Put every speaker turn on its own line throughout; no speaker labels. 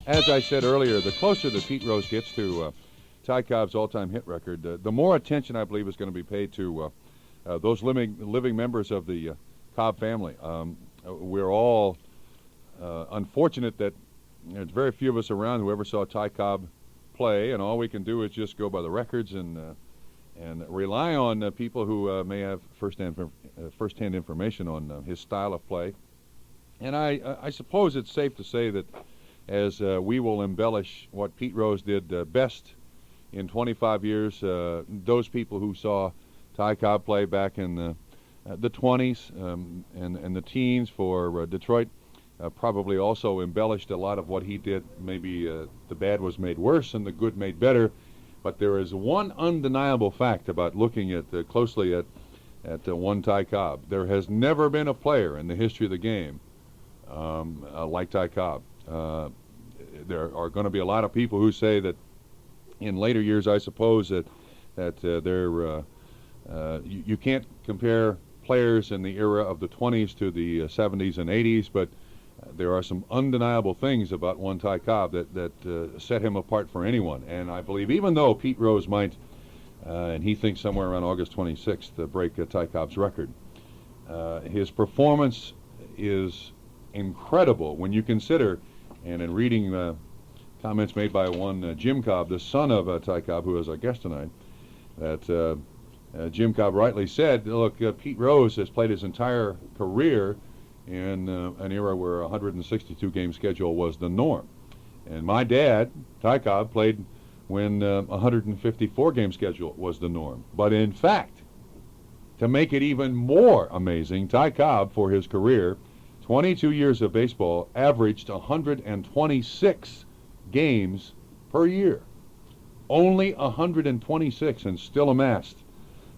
As I said earlier, the closer that Pete Rose gets to Ty Cobb's all-time hit record, the more attention I believe is going to be paid to those living members of the Cobb family. We're all unfortunate that there's very few of us around who ever saw Ty Cobb play, and all we can do is just go by the records and rely on people who may have first-hand information on his style of play. And I suppose it's safe to say that as we will embellish what Pete Rose did best in 25 years, those people who saw Ty Cobb play back in the 20s and the teens for Detroit probably also embellished a lot of what he did. Maybe the bad was made worse and the good made better. But there is one undeniable fact about looking at closely at one Ty Cobb. There has never been a player in the history of the game like Ty Cobb. There are going to be a lot of people who say that in later years, I suppose, that you can't compare players in the era of the 20s to the 70s and 80s, but there are some undeniable things about one Ty Cobb that set him apart for anyone. And I believe even though Pete Rose might, and he thinks somewhere around August 26th, break Ty Cobb's record, his performance is incredible when you consider, and in reading comments made by one Jim Cobb, the son of Ty Cobb, who is our guest tonight, that Jim Cobb rightly said, look, Pete Rose has played his entire career in an era where a 162-game schedule was the norm. And my dad, Ty Cobb, played when a 154-game schedule was the norm. But in fact, to make it even more amazing, Ty Cobb, for his career, 22 years of baseball, averaged 126 games per year. Only 126, and still amassed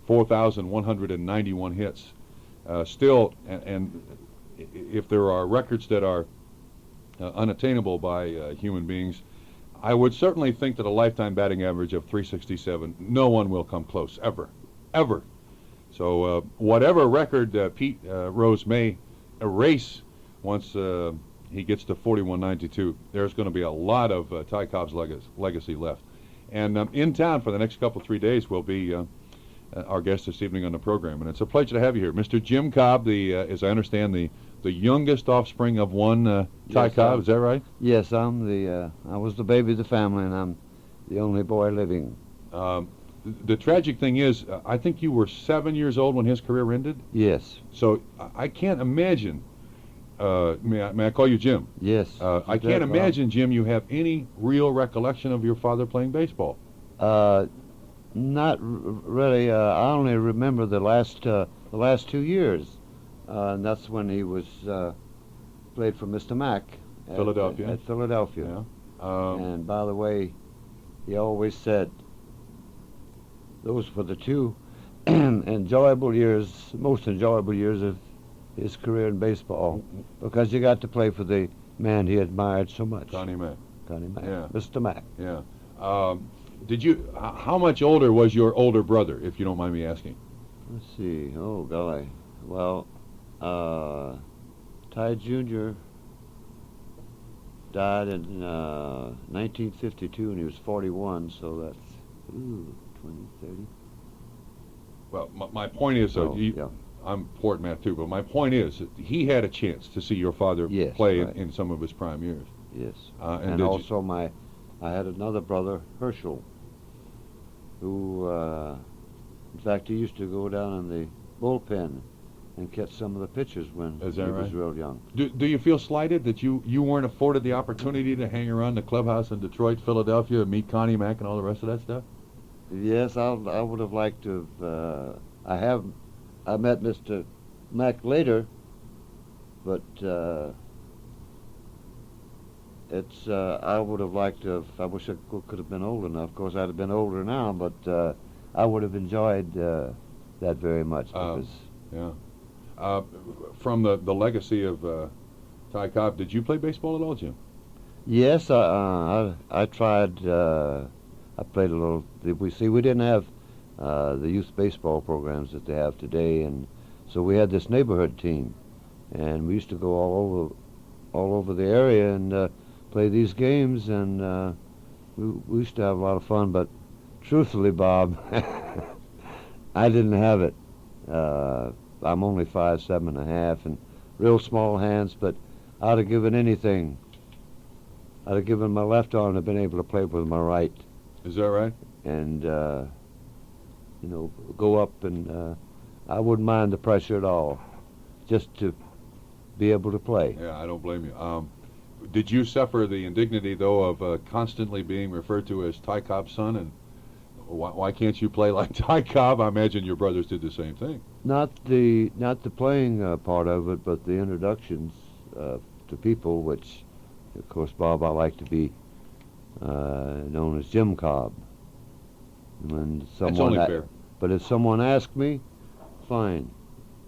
4,191 hits. Still, and if there are records that are unattainable by human beings, I would certainly think that a lifetime batting average of 367, no one will come close, ever. So whatever record Pete Rose may erase once he gets to 4192, there's going to be a lot of Ty Cobb's legacy left. And in town for the next 3 days will be our guest this evening on the program, and it's a pleasure to have you here, Mr. Jim Cobb, as I understand, the youngest offspring of one Ty Cobb. Is that right?
Yes, I was the baby of the family, and I'm the only boy living.
The tragic thing is, I think you were 7 years old when his career ended?
Yes.
So I can't imagine, may I call you Jim?
Yes.
I can't imagine, Jim, you have any real recollection of your father playing baseball.
Not really. I only remember the last 2 years, and that's when he was played for Mr. Mack at
Philadelphia.
At Philadelphia.
Yeah.
And by the way, he always said those were the two most enjoyable years of his career in baseball, because you got to play for the man he admired so much.
Connie Mack.
Yeah. Mr. Mack.
Yeah. How much older was your older brother, if you don't mind me asking?
Let's see. Oh, golly. Well, Ty Jr. died in 1952, and he was 41, so that's 20, 30.
Well, my point is,
yeah.
I'm poor at math too, but my point is that he had a chance to see your father play
right.
in some of his prime years.
Yes.
And
also I had another brother, Herschel, who, in fact, he used to go down in the bullpen and catch some of the pitchers when he was real young.
Do you feel slighted that you weren't afforded the opportunity to hang around the clubhouse in Detroit, Philadelphia, meet Connie Mack and all the rest of that stuff?
Yes, I would have liked to have. I met Mr. Mack later, but I would have liked to have. I wish I could have been old enough. Of course, I'd have been older now, but I would have enjoyed that very much. Because
from the legacy of Ty Cobb, did you play baseball at all, Jim?
Yes, I tried. I played a little. We didn't have the youth baseball programs that they have today, and so we had this neighborhood team, and we used to go all over the area and play these games, and we used to have a lot of fun. But truthfully, Bob, I didn't have it. I'm only 5'7.5" and real small hands, but I'd have given anything. I'd have given my left arm to have been able to play with my right.
Is that right?
And go up, and I wouldn't mind the pressure at all, just to be able to play.
Yeah, I don't blame you. Did you suffer the indignity, though, of constantly being referred to as Ty Cobb's son? And why can't you play like Ty Cobb? I imagine your brothers did the same thing.
Not the playing part of it, but the introductions to people, which, of course, Bob, I like to be known as Jim Cobb. And
That's only fair.
But if someone asks me, fine,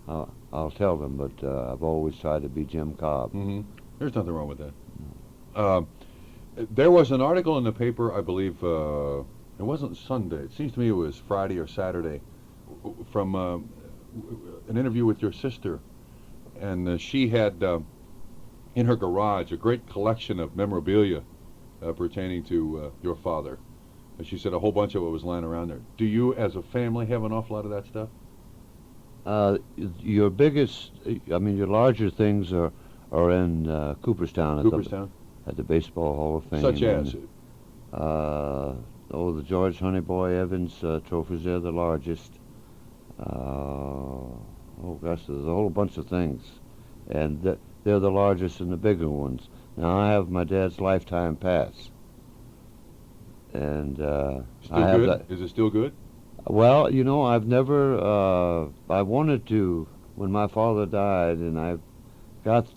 I'll tell them. But I've always tried to be Jim Cobb.
Mm-hmm. There's nothing wrong with that. There was an article in the paper, I believe, it wasn't Sunday. It seems to me it was Friday or Saturday, from an interview with your sister. And she had in her garage a great collection of memorabilia pertaining to your father. And she said a whole bunch of it was lying around there. Do you, as a family, have an awful lot of that stuff?
Your biggest, your larger things are in Cooperstown.
Cooperstown?
At the Baseball Hall of Fame.
Such as?
The George Honeyboy Evans trophies, they're the largest. There's a whole bunch of things. And they're the largest and the bigger ones. Now, I have my dad's lifetime pass. And
still good? That. Is it still good?
Well, I've never, I wanted to, when my father died, and I got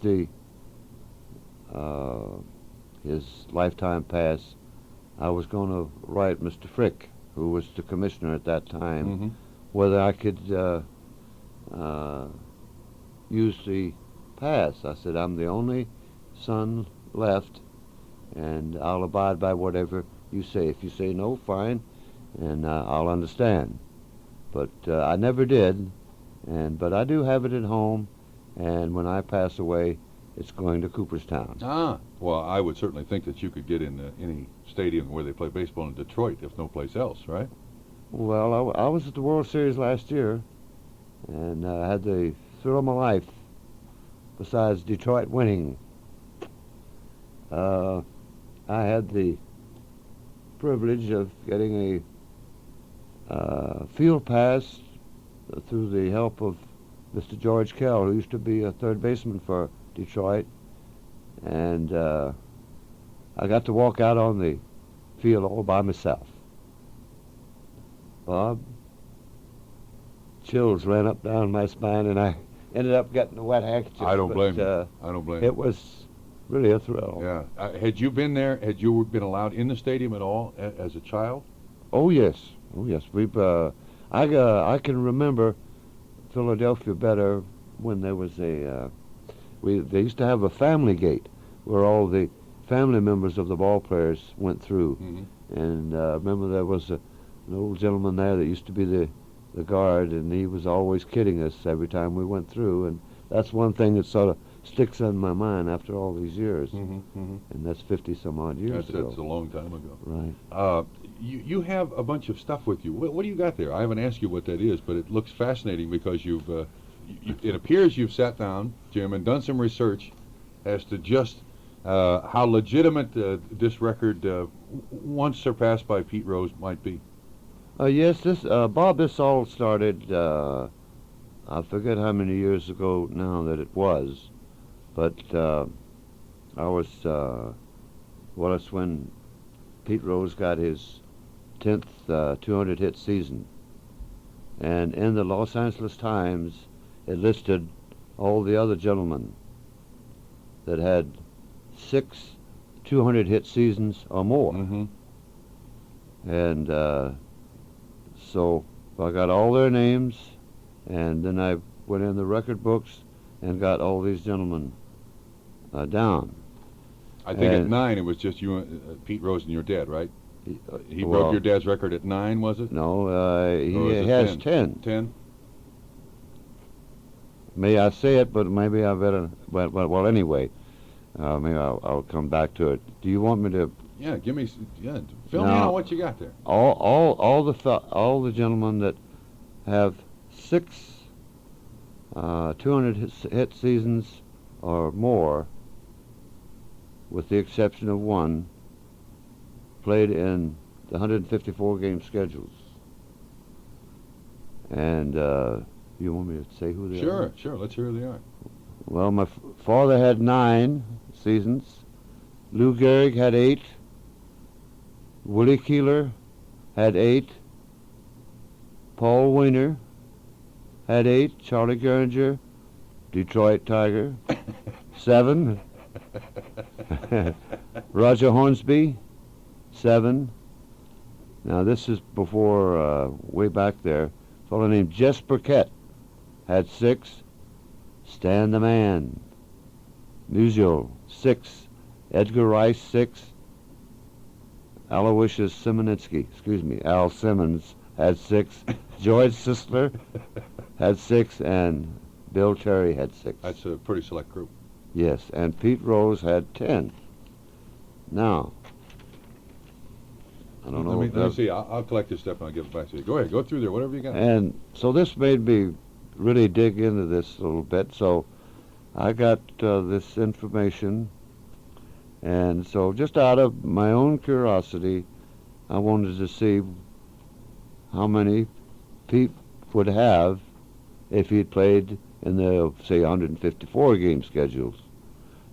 his lifetime pass, I was going to write Mr. Frick, who was the commissioner at that time,
mm-hmm.
whether I could use the pass. I said, I'm the only son left, and I'll abide by whatever you say. If you say no, fine, and I'll understand. But I never did, but I do have it at home, and when I pass away, it's going to Cooperstown.
Well, I would certainly think that you could get in any stadium where they play baseball in Detroit, if no place else, right?
Well, I was at the World Series last year, and I had the thrill of my life, besides Detroit winning. I had the privilege of getting a field pass through the help of Mr. George Kell, who used to be a third baseman for Detroit, and I got to walk out on the field all by myself. Bob, chills ran up down my spine, and I ended up getting a wet handkerchief.
I don't blame you. I don't blame you.
It was really a thrill.
Yeah. Had you been there? Had you been allowed in the stadium at all as a child?
Oh yes. We've. I can remember Philadelphia better when there was they used to have a family gate where all the family members of the ball players went through.
Mm-hmm.
And remember there was an old gentleman there that used to be the guard, and he was always kidding us every time we went through, and that's one thing that sort of sticks in my mind after all these years.
Mm-hmm, mm-hmm.
And that's 50-some-odd years ago.
That's a long time ago.
Right.
You have a bunch of stuff with you. What do you got there? I haven't asked you what that is, but it looks fascinating because it appears you've sat down, Jim, and done some research as to just how legitimate this record, once surpassed by Pete Rose, might be.
Yes, Bob, this all started, I forget how many years ago now that it was, but I was, it's when Pete Rose got his 10th 200-hit season. And in the Los Angeles Times, it listed all the other gentlemen that had 6 200-hit seasons or more.
Mm-hmm.
And so I got all their names, and then I went in the record books and got all these gentlemen down.
I think at 9 it was just you, Pete Rose, and your dad, right? He broke your dad's record at 9, was it?
No, he has 10.
10?
May I say it, but maybe I better. Well, anyway, Maybe I'll come back to it. Do you want me to?
Yeah, fill me in on what you got there.
All the gentlemen that have 200 hit seasons or more, with the exception of one, played in the 154 game schedules. And you want me to say who they are?
Sure. Let's hear who they are.
Well, my father had 9 seasons. Lou Gehrig had 8. Willie Keeler had 8. Paul Weiner had 8. Charlie Geringer, Detroit Tiger, 7. Roger Hornsby, 7. Now this is before, way back there, a fellow named Jess Burkett had 6. Stan the Man Musial, 6. Edgar Rice, 6. Aloysius Al Simmons had 6. George Sisler had 6, and Bill Terry had 6.
That's a pretty select group.
Yes, and Pete Rose had 10. Now, I don't know.
Let me see. I'll collect this stuff and I'll give it back to you. Go ahead. Go through there. Whatever you got.
And so this made me really dig into this a little bit. So I got this information. And so just out of my own curiosity, I wanted to see how many Pete would have if he'd played in the, say, 154 game schedules.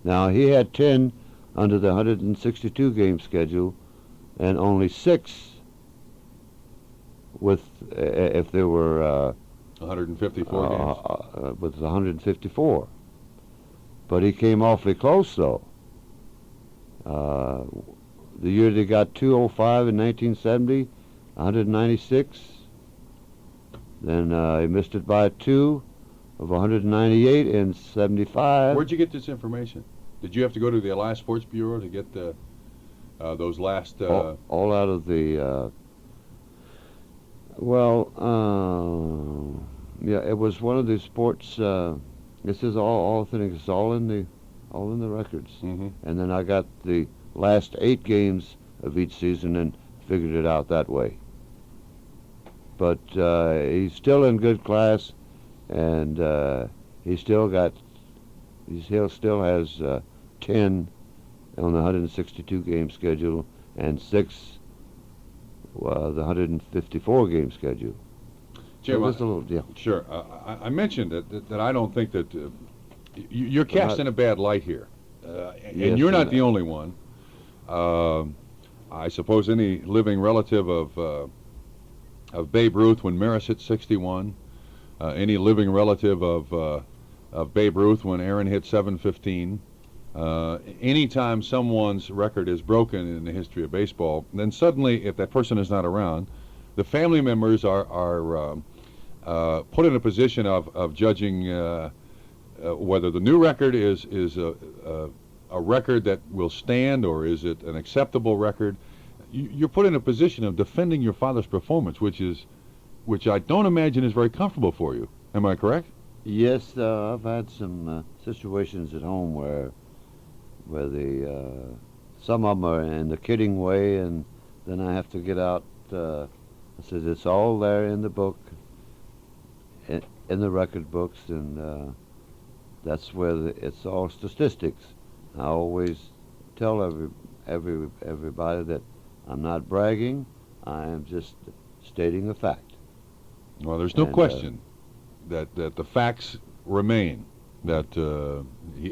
Now, he had 10 under the 162 game schedule and only 6 with, if there were
154 games.
With 154. But he came awfully close, though. The year they got 205 in 1970, 196. Then he missed it by 2 of 198 in 75.
Where'd you get this information? Did you have to go to the Alaska Sports Bureau to get those last?
All out of the. Yeah, it was one of the sports. This is all things. It's all in the records.
Mm-hmm.
And then I got the last 8 games of each season and figured it out that way. But he's still in good class, and he still has 10 on the 162 game schedule and 6 the 154 game schedule.
Jim,
so a little deal.
Sure. I mentioned that I don't think that you're cast in a bad light here, and you're not the only one. I suppose any living relative of Babe Ruth when Maris hit 61, any living relative of Babe Ruth when Aaron hit 715. Anytime someone's record is broken in the history of baseball, then suddenly, if that person is not around, the family members are put in a position of judging whether the new record is a record that will stand, or is it an acceptable record. You're put in a position of defending your father's performance, which I don't imagine is very comfortable for you. Am I correct?
Yes, I've had some situations at home where the some of them are in the kidding way, and then I have to get out. I said it's all there in the book, in the record books, and that's where it's all statistics. I always tell everybody that I'm not bragging. I am just stating a fact.
Well, there's no question that the facts remain. That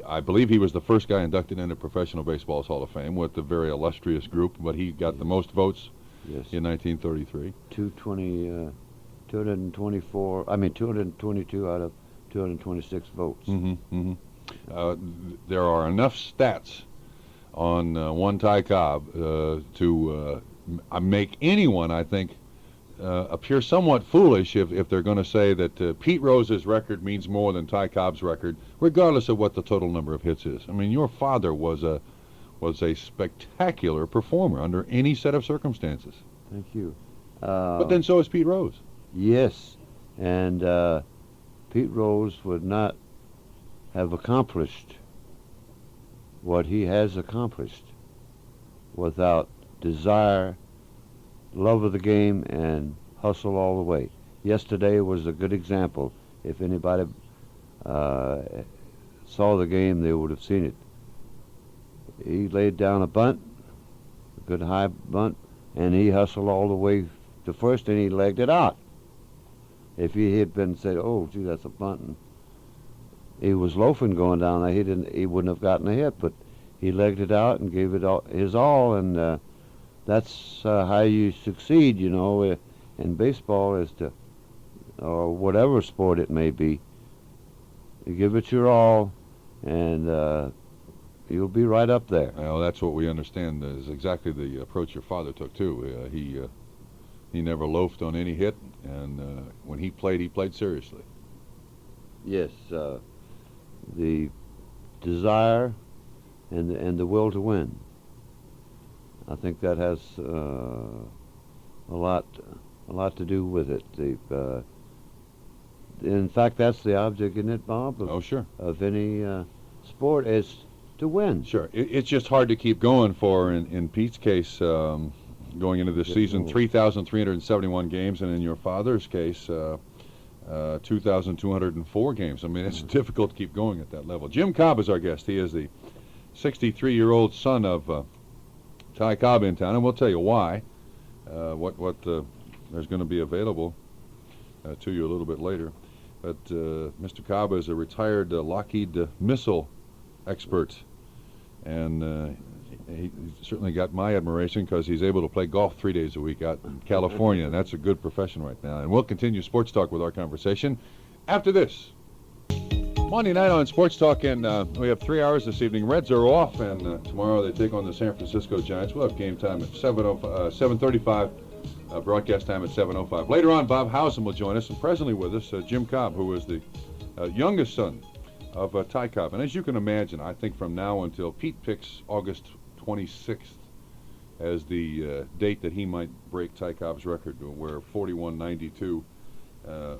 I believe he was the first guy inducted into Professional Baseball's Hall of Fame with a very illustrious group, but he got the most votes in 1933.
222 out of 226 votes.
Mm-hmm, mm-hmm. There are enough stats on one Ty Cobb to make anyone, I think, appear somewhat foolish if they're going to say that Pete Rose's record means more than Ty Cobb's record, regardless of what the total number of hits is. I mean, your father was a spectacular performer under any set of circumstances.
Thank you.
But then so is Pete Rose.
Yes, and Pete Rose would not have accomplished what he has accomplished without desire, love of the game, and hustle all the way. Yesterday was a good example. If anybody saw the game, they would have seen it. He laid down a bunt, a good high bunt, and he hustled all the way to first, and he legged it out. If he had been said, "Oh, gee, that's a bunt," and he was loafing going down there, he wouldn't have gotten a hit. But he legged it out and gave it his all, and that's how you succeed, in baseball, is to, or whatever sport it may be. You give it your all, and you'll be right up there.
Well, that's what we understand is exactly the approach your father took too. He never loafed on any hit, and when he played seriously.
Yes, the desire and the will to win. I think that has a lot to do with it. In fact, that's the object, isn't it, Bob?
Sure.
Of any sport, is to win.
Sure. It's just hard to keep going for, in Pete's case, going into this season, 3,371 games, and in your father's case, 2,204 games. I mean, it's difficult to keep going at that level. Jim Cobb is our guest. He is the 63-year-old son of Ty Cobb in town, and we'll tell you why. What there's going to be available to you a little bit later. But Mr. Cobb is a retired Lockheed missile expert, and he certainly got my admiration because he's able to play golf 3 days a week out in California, and that's a good profession right now. And we'll continue Sports Talk with our conversation after this. Monday night on Sports Talk, and we have 3 hours this evening. Reds are off, and tomorrow they take on the San Francisco Giants. We'll have game time at 7:35, broadcast time at 7:05. Later on, Bob Howsam will join us, and presently with us, Jim Cobb, who is the youngest son of Ty Cobb. And as you can imagine, I think from now until Pete picks August 26th as the date that he might break Ty Cobb's record, where 41.92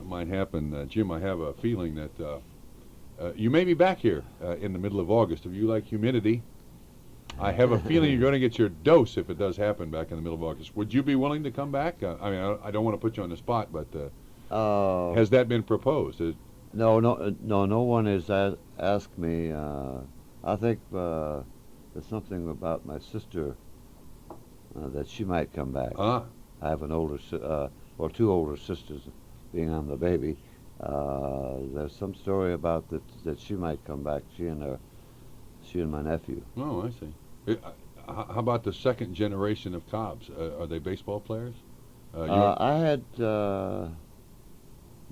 might happen. Jim, I have a feeling that you may be back here in the middle of August. If you like humidity, I have a feeling you're going to get your dose if it does happen back in the middle of August. Would you be willing to come back? I mean, I don't want to put you on the spot, but has that been proposed?
No one has asked me. I think there's something about my sister that she might come back. I have an older, two older sisters, being I'm the baby. There's some story about that she might come back. She and my nephew.
Oh, I see. How about the second generation of Cobbs? Are they baseball players?
I had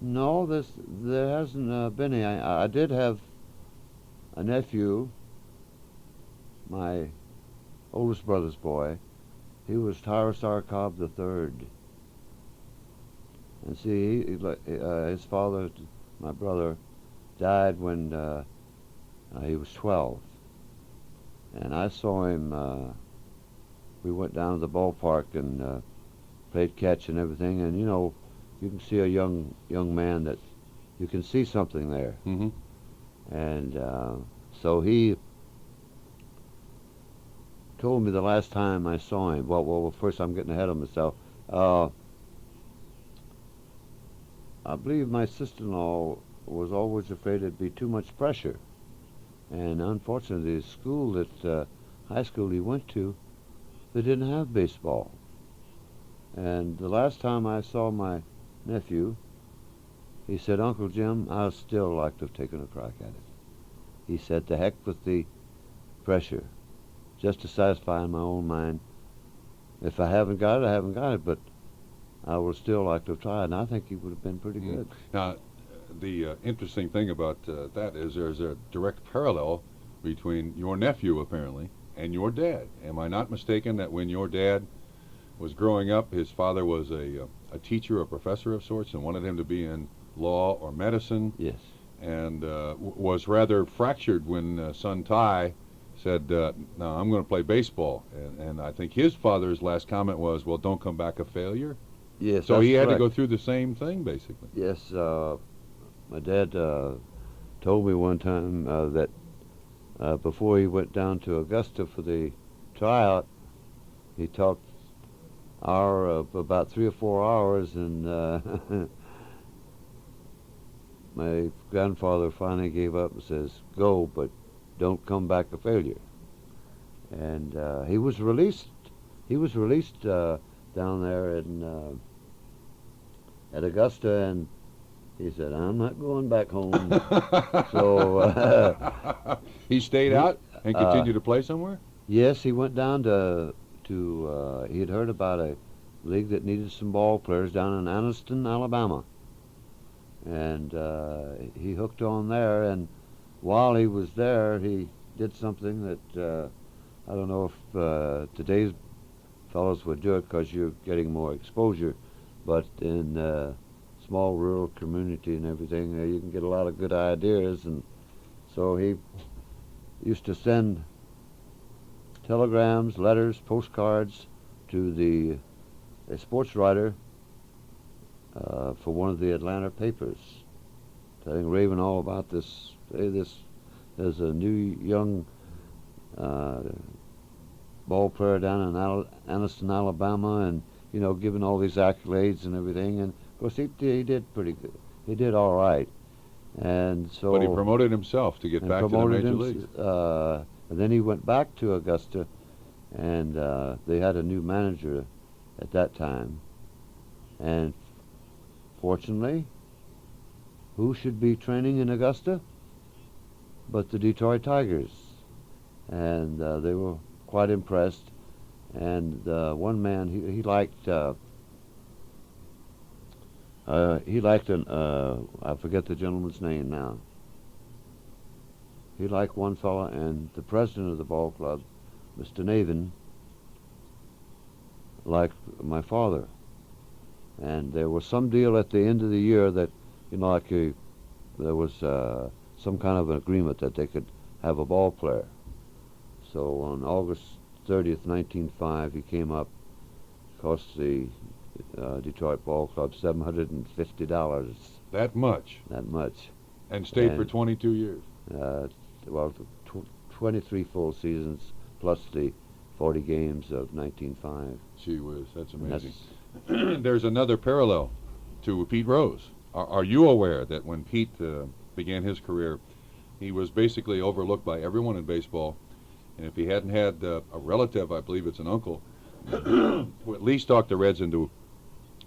no. There hasn't been any. I did have a nephew, my oldest brother's boy. He was Ty Cobb the third. And see, his father, my brother, died when he was 12. And I saw him, we went down to the ballpark and played catch and everything. And, you can see a young man that you can see something there.
Mm-hmm.
And so he told me the last time I saw him, well, first I'm getting ahead of myself. I believe my sister-in-law was always afraid it'd be too much pressure. And unfortunately, the school that, high school he went to, they didn't have baseball. And the last time I saw my nephew, he said, "Uncle Jim, I'd still like to have taken a crack at it." He said, "To heck with the pressure, just to satisfy my own mind. If I haven't got it, I haven't got it, but I would still like to have tried," and I think he would have been pretty good.
Now, the interesting thing about that is there's a direct parallel between your nephew, apparently, and your dad. Am I not mistaken that when your dad was growing up, his father was a teacher, a professor of sorts, and wanted him to be in law or medicine?
Yes.
And was rather fractured when son Ty said, "No, I'm going to play baseball." And I think his father's last comment was, "Well, don't come back a failure."
Yes.
So he had
correct.
to go through the same thing, basically.
Yes. My dad told me one time that before he went down to Augusta for the tryout, he talked about 3 or 4 hours, and my grandfather finally gave up and says, "Go, but don't come back a failure." And he was released. He was released down there at Augusta, and he said, "I'm not going back home." So
he stayed out and continued to play somewhere?
yes, he went down to he had heard about a league that needed some ball players down in Anniston, Alabama, and he hooked on there. And while he was there, he did something that I don't know if today's fellows would do it, because you're getting more exposure, but in small rural community and everything, you can get a lot of good ideas. And so he used to send telegrams, letters, postcards to a sports writer for one of the Atlanta papers, telling Raven all about this. Hey, there's a new young ball player down in Anniston, Alabama, and giving all these accolades and everything. And of course, he did pretty good. He did all right. And so,
but he promoted himself to get back to the major leagues.
And then he went back to Augusta, and they had a new manager at that time. And fortunately, who should be training in Augusta but the Detroit Tigers? And they were quite impressed. And one man, he liked I forget the gentleman's name now. He liked one fella, and the president of the ball club, Mr. Navin, liked my father. And there was some deal at the end of the year that, there was some kind of an agreement that they could have a ball player. So on August 30th, 1905, he came up, cost the Detroit Ball Club $750.
That much?
That much.
And stayed for 22 years?
Well, 23 full seasons, plus the 40 games of 1905.
Gee whiz, that's amazing. There's another parallel to Pete Rose. Are you aware that when Pete began his career, he was basically overlooked by everyone in baseball, and if he hadn't had a relative, I believe it's an uncle, who at least talked the Reds into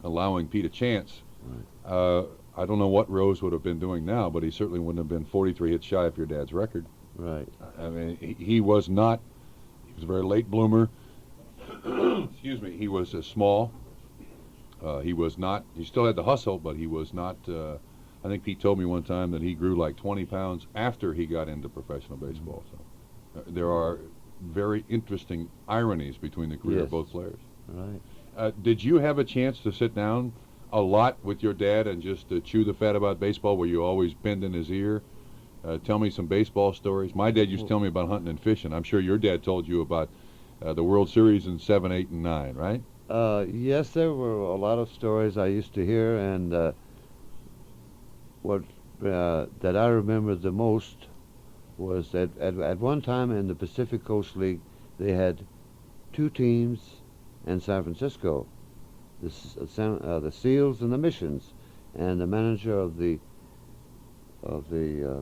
allowing Pete a chance,
Right.
I don't know what Rose would have been doing now, but he certainly wouldn't have been 43 hits shy of your dad's record.
Right.
I mean, he was a very late bloomer. Excuse me. He was small. He still had the hustle, but he was not, I think Pete told me one time that he grew like 20 pounds after he got into professional baseball. So there are very interesting ironies between the career of both players.
Right.
Did you have a chance to sit down a lot with your dad and just chew the fat about baseball? Were you always bending his ear? Tell me some baseball stories. My dad used to tell me about hunting and fishing. I'm sure your dad told you about the World Series in 7, 8, and 9, right?
Yes, there were a lot of stories I used to hear, and what that I remember the most was that at one time in the Pacific Coast League, they had 2 teams in San Francisco, the Seals and the Missions, and the manager of the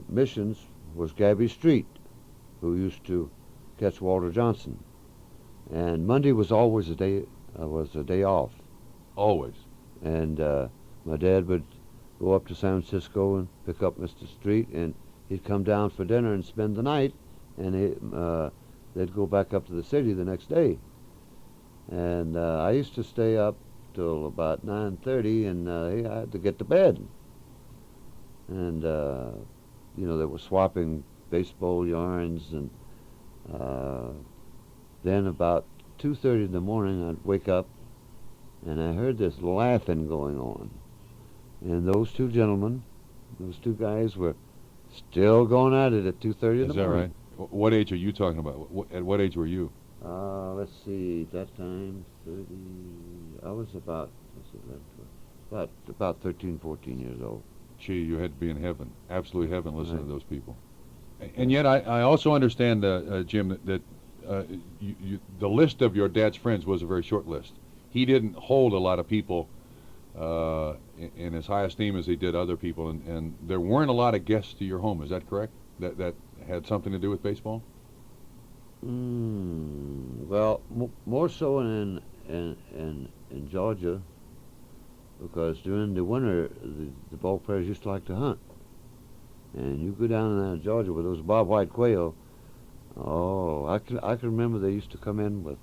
Missions was Gabby Street, who used to catch Walter Johnson. And Monday was always a day off.
Always.
And my dad would go up to San Francisco and pick up Mr. Street, and he'd come down for dinner and spend the night, and they'd go back up to the city the next day. And I used to stay up till about 9:30, and I had to get to bed. And they were swapping baseball yarns, and then about 2:30 in the morning, I'd wake up, and I heard this laughing going on. And those 2 gentlemen, those 2 guys, were still going at it at 2:30 in the morning.
Is that right? What age are you talking about? At what age were you?
Let's see, that time, 30, I was about 13, 14 years old.
Gee, you had to be in heaven, absolute heaven, listening to those people. And yet, I also understand, Jim, that the list of your dad's friends was a very short list. He didn't hold a lot of people in as high esteem as he did other people, and there weren't a lot of guests to your home. Is that correct? That had something to do with baseball?
Well, more so in Georgia, because during the winter, the ball players used to like to hunt. And you go down in Georgia with those bobwhite quail. Oh, I can remember they used to come in with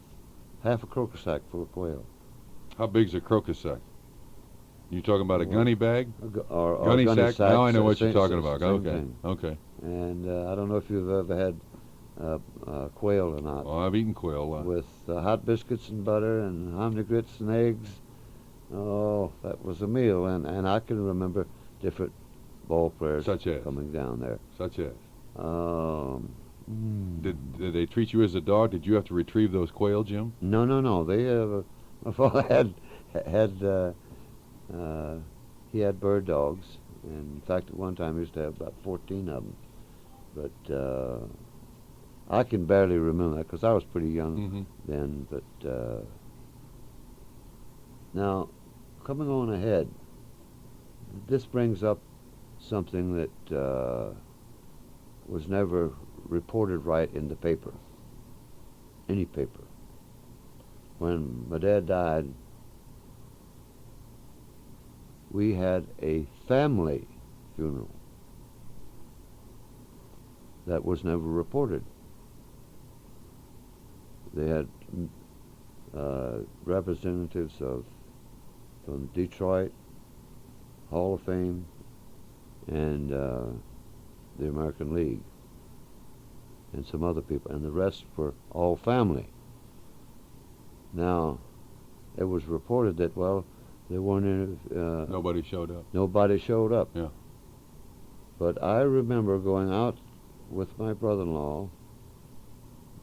half a crocus sack full of quail.
How big's a crocus sack? You talking about a gunny bag?
Or
Gunny sack? Now I know what you're
same-
talking
same-
about.
same
Okay.
thing.
Okay.
And I don't know if you've ever had quail or not.
Well, I've eaten quail.
With hot biscuits and butter and hominy grits and eggs. Oh, that was a meal. And I can remember different ball players
Such as?
coming down there.
Such as?
Um,
Did they treat you as a dog? Did you have to retrieve those quail, Jim?
No. They my father had he had bird dogs, and in fact, at one time he used to have about 14 of them. But I can barely remember that because I was pretty young then. But now, coming on ahead, this brings up something that was never reported right in the paper, any paper. When my dad died, we had a family funeral that was never reported. They had representatives from Detroit, Hall of Fame, and the American League, and some other people, and the rest were all family. Now, it was reported that, well, they weren't in,
Nobody showed up.
nobody showed up.
Yeah.
But I remember going out with my brother-in-law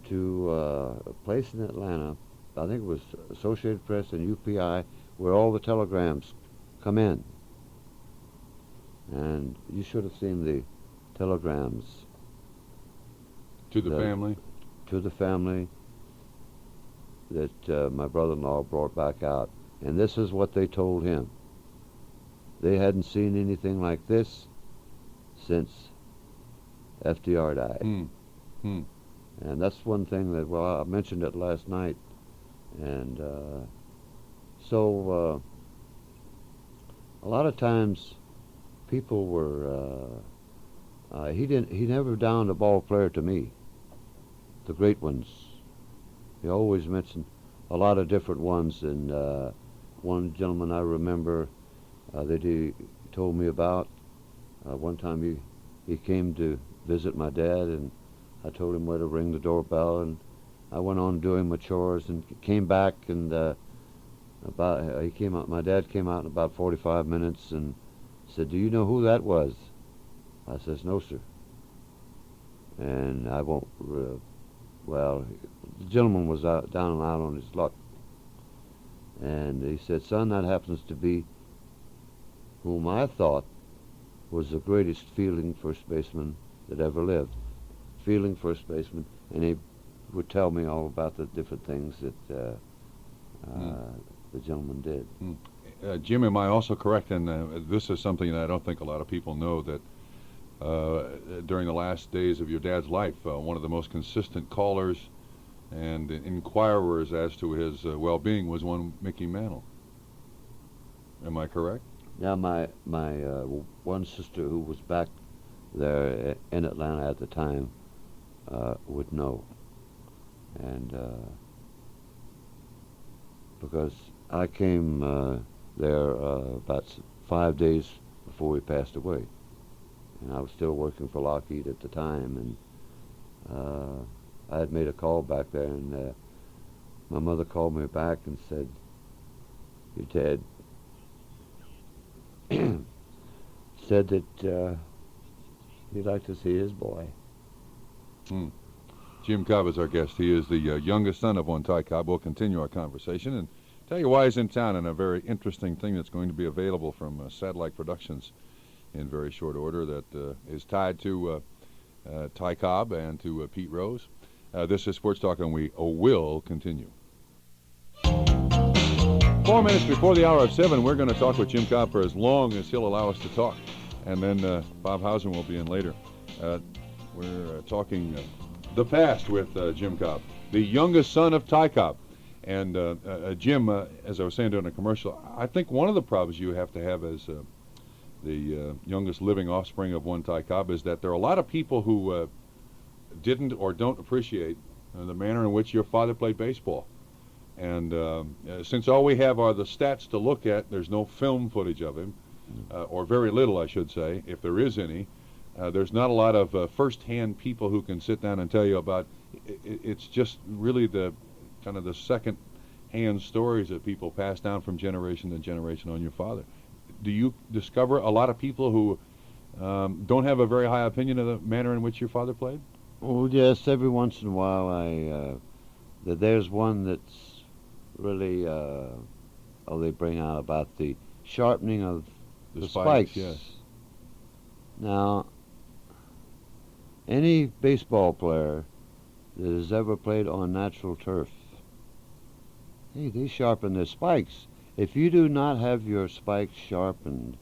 to a place in Atlanta, I think it was Associated Press and UPI, where all the telegrams come in. And you should have seen the telegrams.
To the family?
To the family that my brother-in-law brought back out. And this is what they told him. They hadn't seen anything like this since FDR died. And that's one thing that, well, I mentioned it last night. And so a lot of times people were, he never downed a ball player to me, the great ones. He always mentioned a lot of different ones, and one gentleman I remember that he told me about, one time he came to visit my dad, and I told him where to ring the doorbell, and I went on doing my chores and came back, and he came out. My dad came out in about 45 minutes and said, "Do you know who that was?" I says, "No, sir." And I won't. Well, the gentleman was down and out on his luck, and he said, "Son, that happens to be whom I thought was the greatest fielding first baseman that ever lived, fielding first baseman," and he would tell me all about the different things that the gentleman did.
Jim, am I also correct in this is something that I don't think a lot of people know, that during the last days of your dad's life, one of the most consistent callers and inquirers as to his well-being was one Mickey Mantle. Am I correct?
Now, my one sister who was back there in Atlanta at the time would know, and because I came there about 5 days before he passed away, and I was still working for Lockheed at the time, and I had made a call back there, and my mother called me back and said, "Your dad said that he'd like to see his boy."
Jim Cobb is our guest. He is the youngest son of one Ty Cobb. We'll continue our conversation and tell you why he's in town, and a very interesting thing that's going to be available from Satellite Productions in very short order that is tied to Ty Cobb and to Pete Rose. This is Sports Talk, and we will continue. 4 minutes before the hour of 7, we're going to talk with Jim Cobb for as long as he'll allow us to talk. And then Bob Howsam will be in later. We're talking the past with Jim Cobb, the youngest son of Ty Cobb. And Jim, as I was saying during a commercial, I think one of the problems you have to have as the youngest living offspring of one Ty Cobb is that there are a lot of people who didn't or don't appreciate the manner in which your father played baseball. And since all we have are the stats to look at, there's no film footage of him, or very little, I should say, if there is any. There's not a lot of first-hand people who can sit down and tell you about. It's just really the kind of the second-hand stories that people pass down from generation to generation on your father. Do you discover a lot of people who don't have a very high opinion of the manner in which your father played?
Oh, yes, every once in a while there's one that's really, they bring out about the sharpening of the spikes.
Yes.
Now, any baseball player that has ever played on natural turf, hey, they sharpen their spikes. If you do not have your spikes sharpened,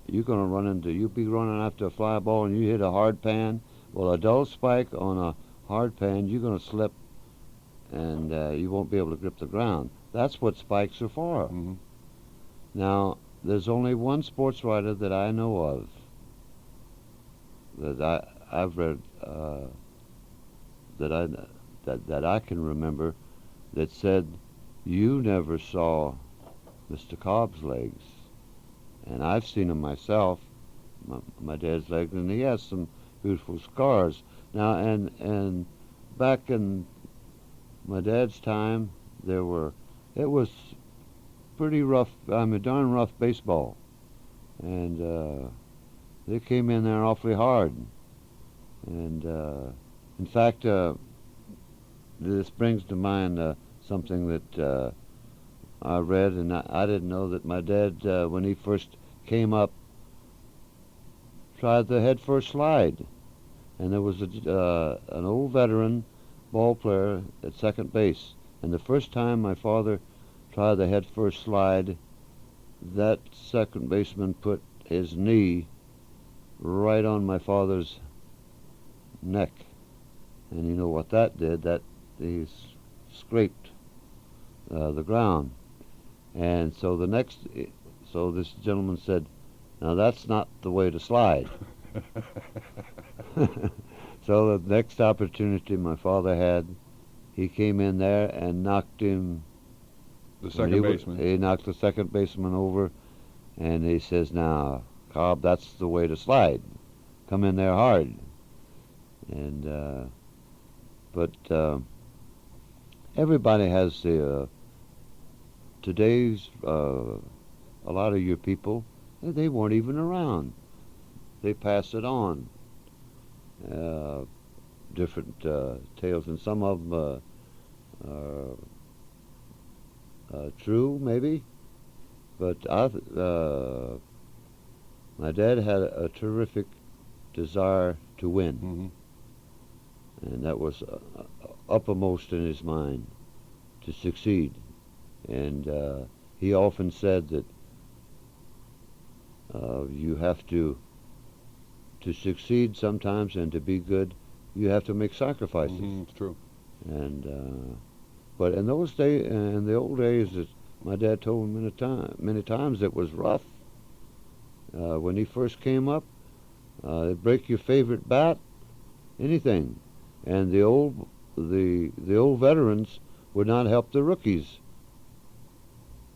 you'll be running after a fly ball and you hit a hard pan. Well, a dull spike on a hard pan, you're going to slip and you won't be able to grip the ground. That's what spikes are for.
Mm-hmm.
Now, there's only one sports writer that I know of that I've read that I can remember that said, "You never saw Mr. Cobb's legs," and I've seen him myself, my dad's legs, and he has some beautiful scars. Now, and back in my dad's time, it was pretty rough. Darn rough baseball, and they came in there awfully hard. And in fact, this brings to mind something that I read, and I didn't know that my dad, when he first came up, tried the head-first slide, and there was an old veteran ball player at second base, and the first time my father tried the head-first slide, that second baseman put his knee right on my father's neck, and you know what that did? That he scraped the ground, and so this gentleman said, "Now that's not the way to slide." So the next opportunity my father had, he came in there and knocked him.
The second baseman.
He knocked the second baseman over, and he says, "Now, Cobb, that's the way to slide. Come in there hard." And but everybody has today's a lot of your people, they weren't even around. They pass it on. Different tales, and some of them are true, maybe. But my dad had a terrific desire to win,
Mm-hmm.
and that was uppermost in his mind, to succeed. And he often said that you have to succeed sometimes, and to be good, you have to make sacrifices.
Mm-hmm. It's true.
And but in those days, in the old days, that my dad told me many times, it was rough. When he first came up, it'd break your favorite bat, anything, and the old veterans would not help the rookies,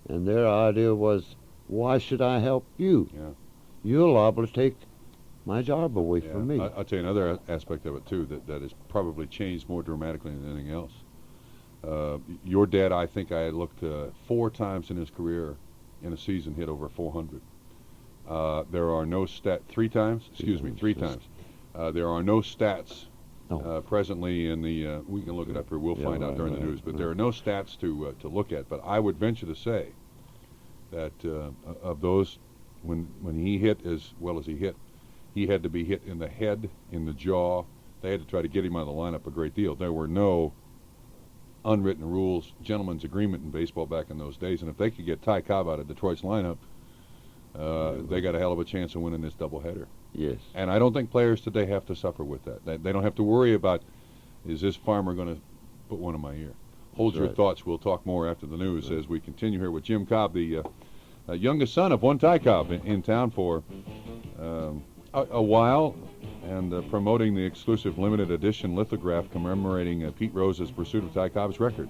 and their idea was, "Why should I help you?
Yeah.
You're liable to take my job away from me."
I'll tell you another aspect of it too that has probably changed more dramatically than anything else. Your dad, I think I looked 4 times in his career in a season hit over 400. There are no 3 times. Excuse me, 3 times. There are no stats presently in the. We can look it up here. We'll find out during the news. But there are no stats to look at. But I would venture to say that of those, when he hit as well as he hit, he had to be hit in the head, in the jaw. They had to try to get him out of the lineup a great deal. There were no unwritten rules, gentleman's agreement in baseball back in those days. And if they could get Ty Cobb out of Detroit's lineup, they got a hell of a chance of winning this doubleheader.
Yes.
And I don't think players today have to suffer with that. They don't have to worry about, is this farmer going to put one in my ear? Hold your thoughts. We'll talk more after the news as we continue here with Jim Cobb, the youngest son of one Ty Cobb in town for a while, and promoting the exclusive limited edition lithograph commemorating Pete Rose's pursuit of Ty Cobb's record.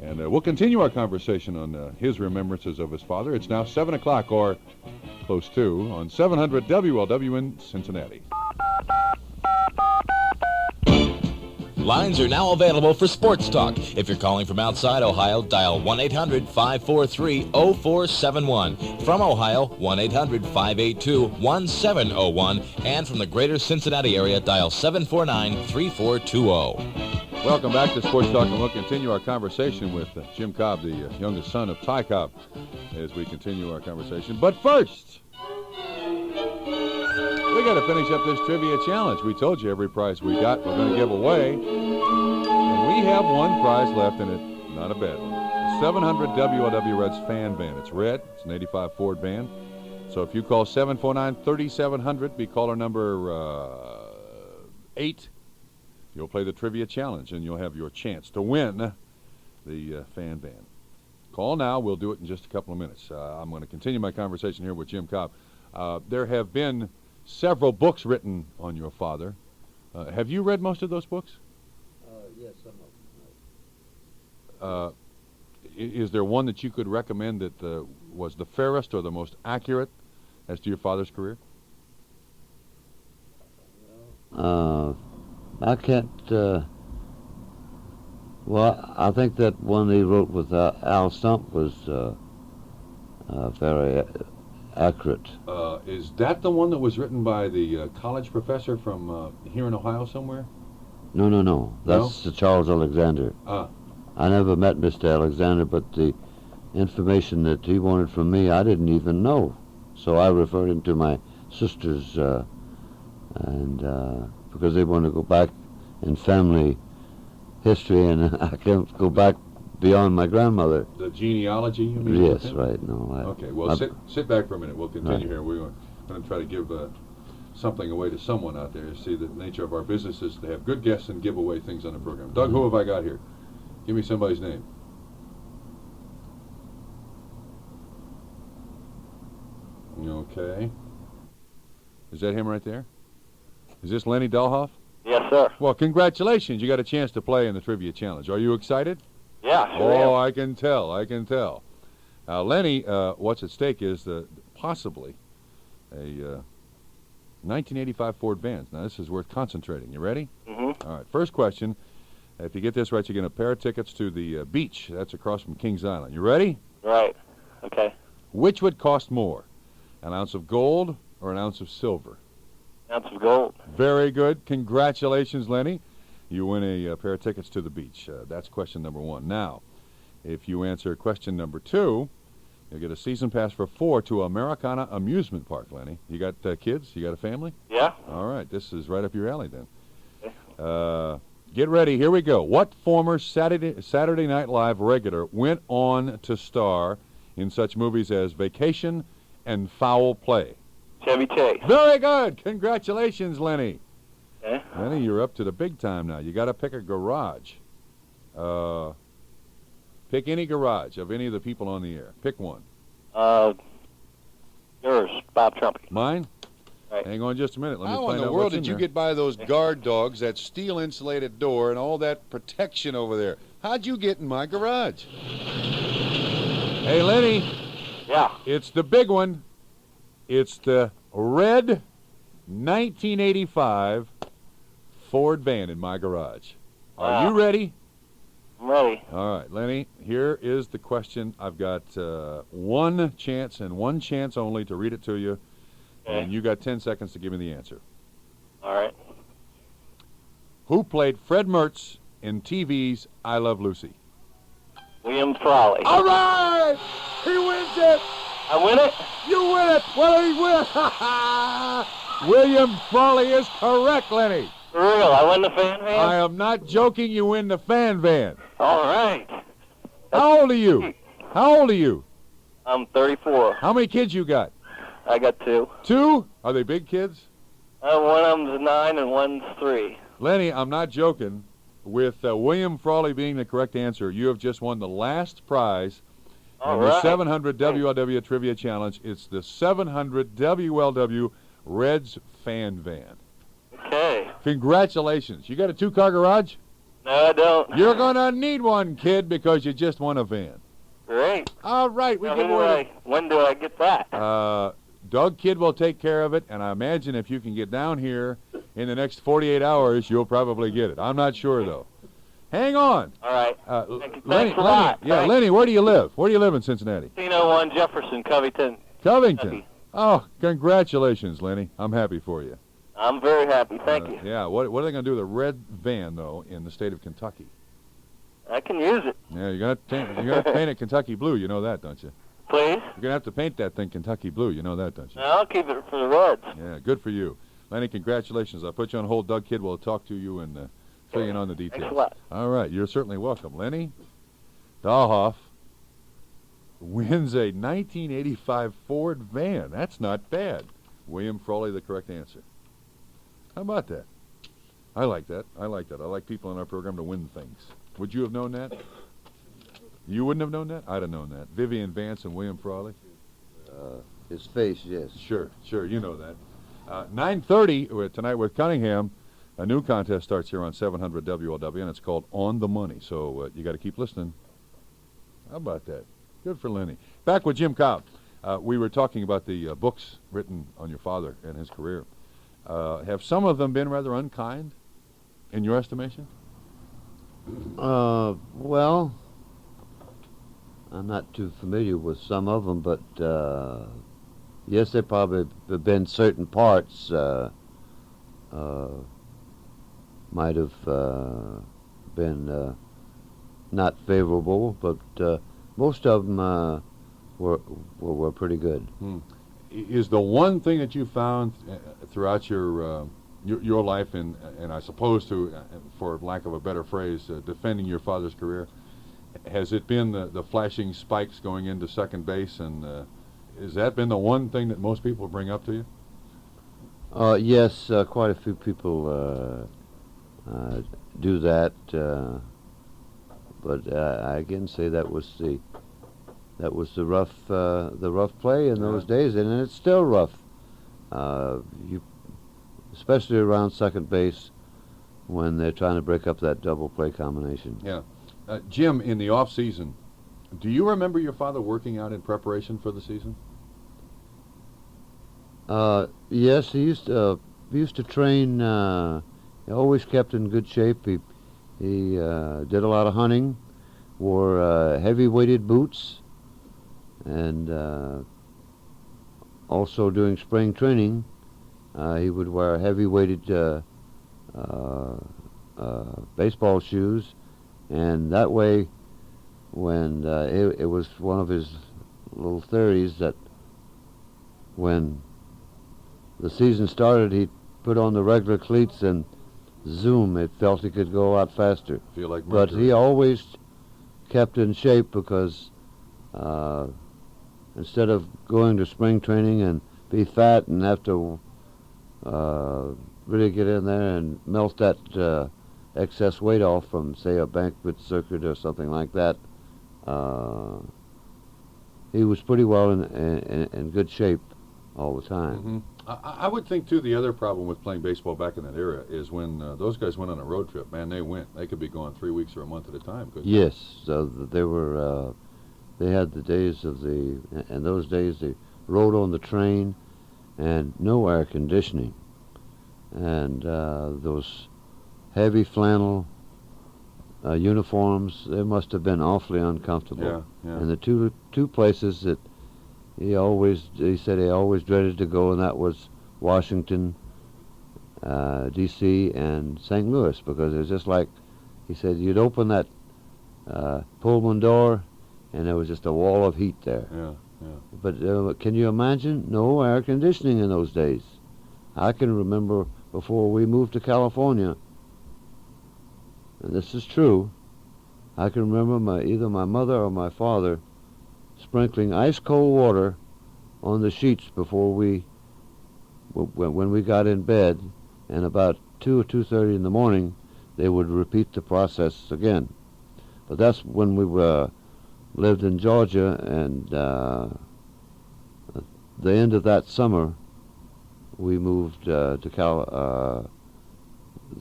And we'll continue our conversation on his remembrances of his father. It's now 7 o'clock, or close to, on 700 WLW in Cincinnati.
Lines are now available for Sports Talk. If you're calling from outside Ohio, dial 1-800-543-0471. From Ohio, 1-800-582-1701. And from the greater Cincinnati area, dial 749-3420.
Welcome back to Sports Talk, and we'll continue our conversation with Jim Cobb, the youngest son of Ty Cobb, as we continue our conversation. But first, we got to finish up this trivia challenge. We told you every prize we got we're going to give away. And we have one prize left, and it's not a bad one. The 700 WLW Reds fan van. It's red. It's an 85 Ford van. So if you call 749-3700, be caller number 8, you'll play the trivia challenge, and you'll have your chance to win the fan van. Call now. We'll do it in just a couple of minutes. I'm going to continue my conversation here with Jim Cobb. There have been several books written on your father. Have you read most of those books?
Yes, some of them.
Is there one that you could recommend that was the fairest or the most accurate as to your father's career?
I can't. Well, I think that one he wrote with Al Stump was very accurate.
Is that the one that was written by the college professor from here in Ohio somewhere?
No. That's Charles Alexander. I never met Mr. Alexander, but the information that he wanted from me, I didn't even know. So I referred him to my sisters, and because they want to go back in family history, and I can't go back beyond my grandmother.
The genealogy, you mean?
Yes, right. No.
Okay, well, sit back for a minute. We'll continue here. We're going to try to give something away to someone out there. See, the nature of our business is to have good guests and give away things on the program. Doug, who have I got here? Give me somebody's name. Okay. Is that him right there? Is this Lenny Dahlhoff?
Yes, sir.
Well, congratulations. You got a chance to play in the Trivia Challenge. Are you excited?
Yeah, sure
Oh,
am.
I can tell. Lenny, what's at stake is possibly a 1985 Ford van. Now, this is worth concentrating. You ready?
Mm-hmm.
All right, first question. If you get this right, you get a pair of tickets to the beach. That's across from Kings Island. You ready?
Right. Okay.
Which would cost more, an ounce of gold or an ounce of silver?
Ounce of gold.
Very good. Congratulations, Lenny. You win a pair of tickets to the beach. That's question number 1. Now, if you answer question number 2, you'll get a season pass for 4 to Americana Amusement Park, Lenny. You got kids? You got a family?
Yeah.
All right. This is right up your alley then.
Okay.
Get ready. Here we go. What former Saturday Night Live regular went on to star in such movies as Vacation and Foul Play?
Chevy Chase.
Very good. Congratulations, Lenny.
Okay.
Lenny, you're up to the big time now. You got to pick a garage. Pick any garage of any of the people on the air. Pick one.
Yours, Bob Trumpy.
Mine?
Right.
Hang on just a minute. Let me
How
find
in the
out
world
what's in
did you
there.
get by those guard dogs, that steel insulated door, and all that protection over there? How'd you get in my garage?
Hey, Lenny,
Yeah.
it's the big one. It's the red 1985 Ford van in my garage. Are you ready?
I'm ready.
All right, Lenny, here is the question. I've got one chance and one chance only to read it to you,
Okay.
and you got 10 seconds to give me the answer.
All right.
Who played Fred Mertz in TV's I Love Lucy?
William Frawley.
All right! He wins it!
I win it?
You win it! What did he win? William Frawley is correct, Lenny.
For real, I win the fan van?
I am not joking. You win the fan van.
All right.
How old are you? How old are you?
I'm 34.
How many kids you got?
I got 2.
2? Are they big kids?
One of them's 9 and one's 3.
Lenny, I'm not joking. With William Frawley being the correct answer, you have just won the last prize
All
in the
right.
700 WLW Trivia Challenge. It's the 700 WLW Reds fan van.
Okay.
Congratulations. You got a 2-car garage?
No, I don't.
You're going to need one, kid, because you just won a van.
Great.
All right. We
Now,
give away.
when do I get that?
Doug Kidd will take care of it, and I imagine if you can get down here in the next 48 hours, you'll probably get it. I'm not sure, though. Hang on.
All right.
Lenny,
Thanks a lot.
Yeah,
Thanks.
Lenny, where do you live? Where do you live in Cincinnati?
1501 Jefferson, Covington.
Covington. Oh, congratulations, Lenny. I'm happy for you.
I'm very happy. Thank you.
Yeah, what are they going to do with a red van, though, in the state of Kentucky?
I can use it.
Yeah, you're gonna paint it Kentucky blue. You know that, don't you?
Please?
You're going to have to paint that thing Kentucky blue. You know that, don't you?
I'll keep it for the Reds.
Yeah, good for you. Lenny, congratulations. I'll put you on hold. Doug Kidd will talk to you and fill you in on the details.
Thanks a lot.
All right, you're certainly welcome. Lenny Dahlhoff wins a 1985 Ford van. That's not bad. William Frawley, the correct answer. How about that? I like that. I like that. I like people in our program to win things. Would you have known that? You wouldn't have known that? I'd have known that. Vivian Vance and William Frawley?
His face, yes.
Sure, you know that. 9:30 tonight with Cunningham. A new contest starts here on 700 WLW, and it's called On the Money. So you got to keep listening. How about that? Good for Lenny. Back with Jim Cobb. We were talking about the books written on your father and his career. Have some of them been rather unkind, in your estimation?
Well, I'm not too familiar with some of them, but yes, there probably have been certain parts might have been not favorable, but most of them were pretty good.
Is the one thing that you found throughout your life, and I suppose for lack of a better phrase, defending your father's career, has it been the flashing spikes going into second base, and has that been the one thing that most people bring up to you?
Yes, quite a few people do that, but I again say that was the rough play in those days, and it's still rough. Especially around second base when they're trying to break up that double play combination.
Yeah. Jim, in the off season, do you remember your father working out in preparation for the season?
Yes, he used to train. He always kept in good shape. He did a lot of hunting, wore heavy-weighted boots, and also during spring training, he would wear heavy-weighted baseball shoes, and that way, when it was one of his little theories that when the season started, he'd put on the regular cleats and zoom, it felt he could go out faster.
Feel like
But
Mercury.
he always kept in shape because instead of going to spring training and be fat and have to really get in there and melt that excess weight off from, say, a banquet circuit or something like that, he was pretty well in good shape all the time.
Mm-hmm. I would think, too, the other problem with playing baseball back in that era is when those guys went on a road trip, man, they went. They could be gone 3 weeks or a month at a time.
Yes, so they were, they had the days of in those days they rode on the train and no air conditioning. And those heavy flannel uniforms, they must have been awfully uncomfortable.
Yeah.
And the two places that he said he always dreaded to go, and that was Washington, D.C., and St. Louis, because it was just like, he said, you'd open that Pullman door, and there was just a wall of heat there.
Yeah.
But can you imagine? No air conditioning in those days. I can remember before we moved to California, and this is true, I can remember either my mother or my father sprinkling ice cold water on the sheets before when we got in bed, and about 2 or 2:30 in the morning, they would repeat the process again. But that's when we lived in Georgia, and the end of that summer, we moved the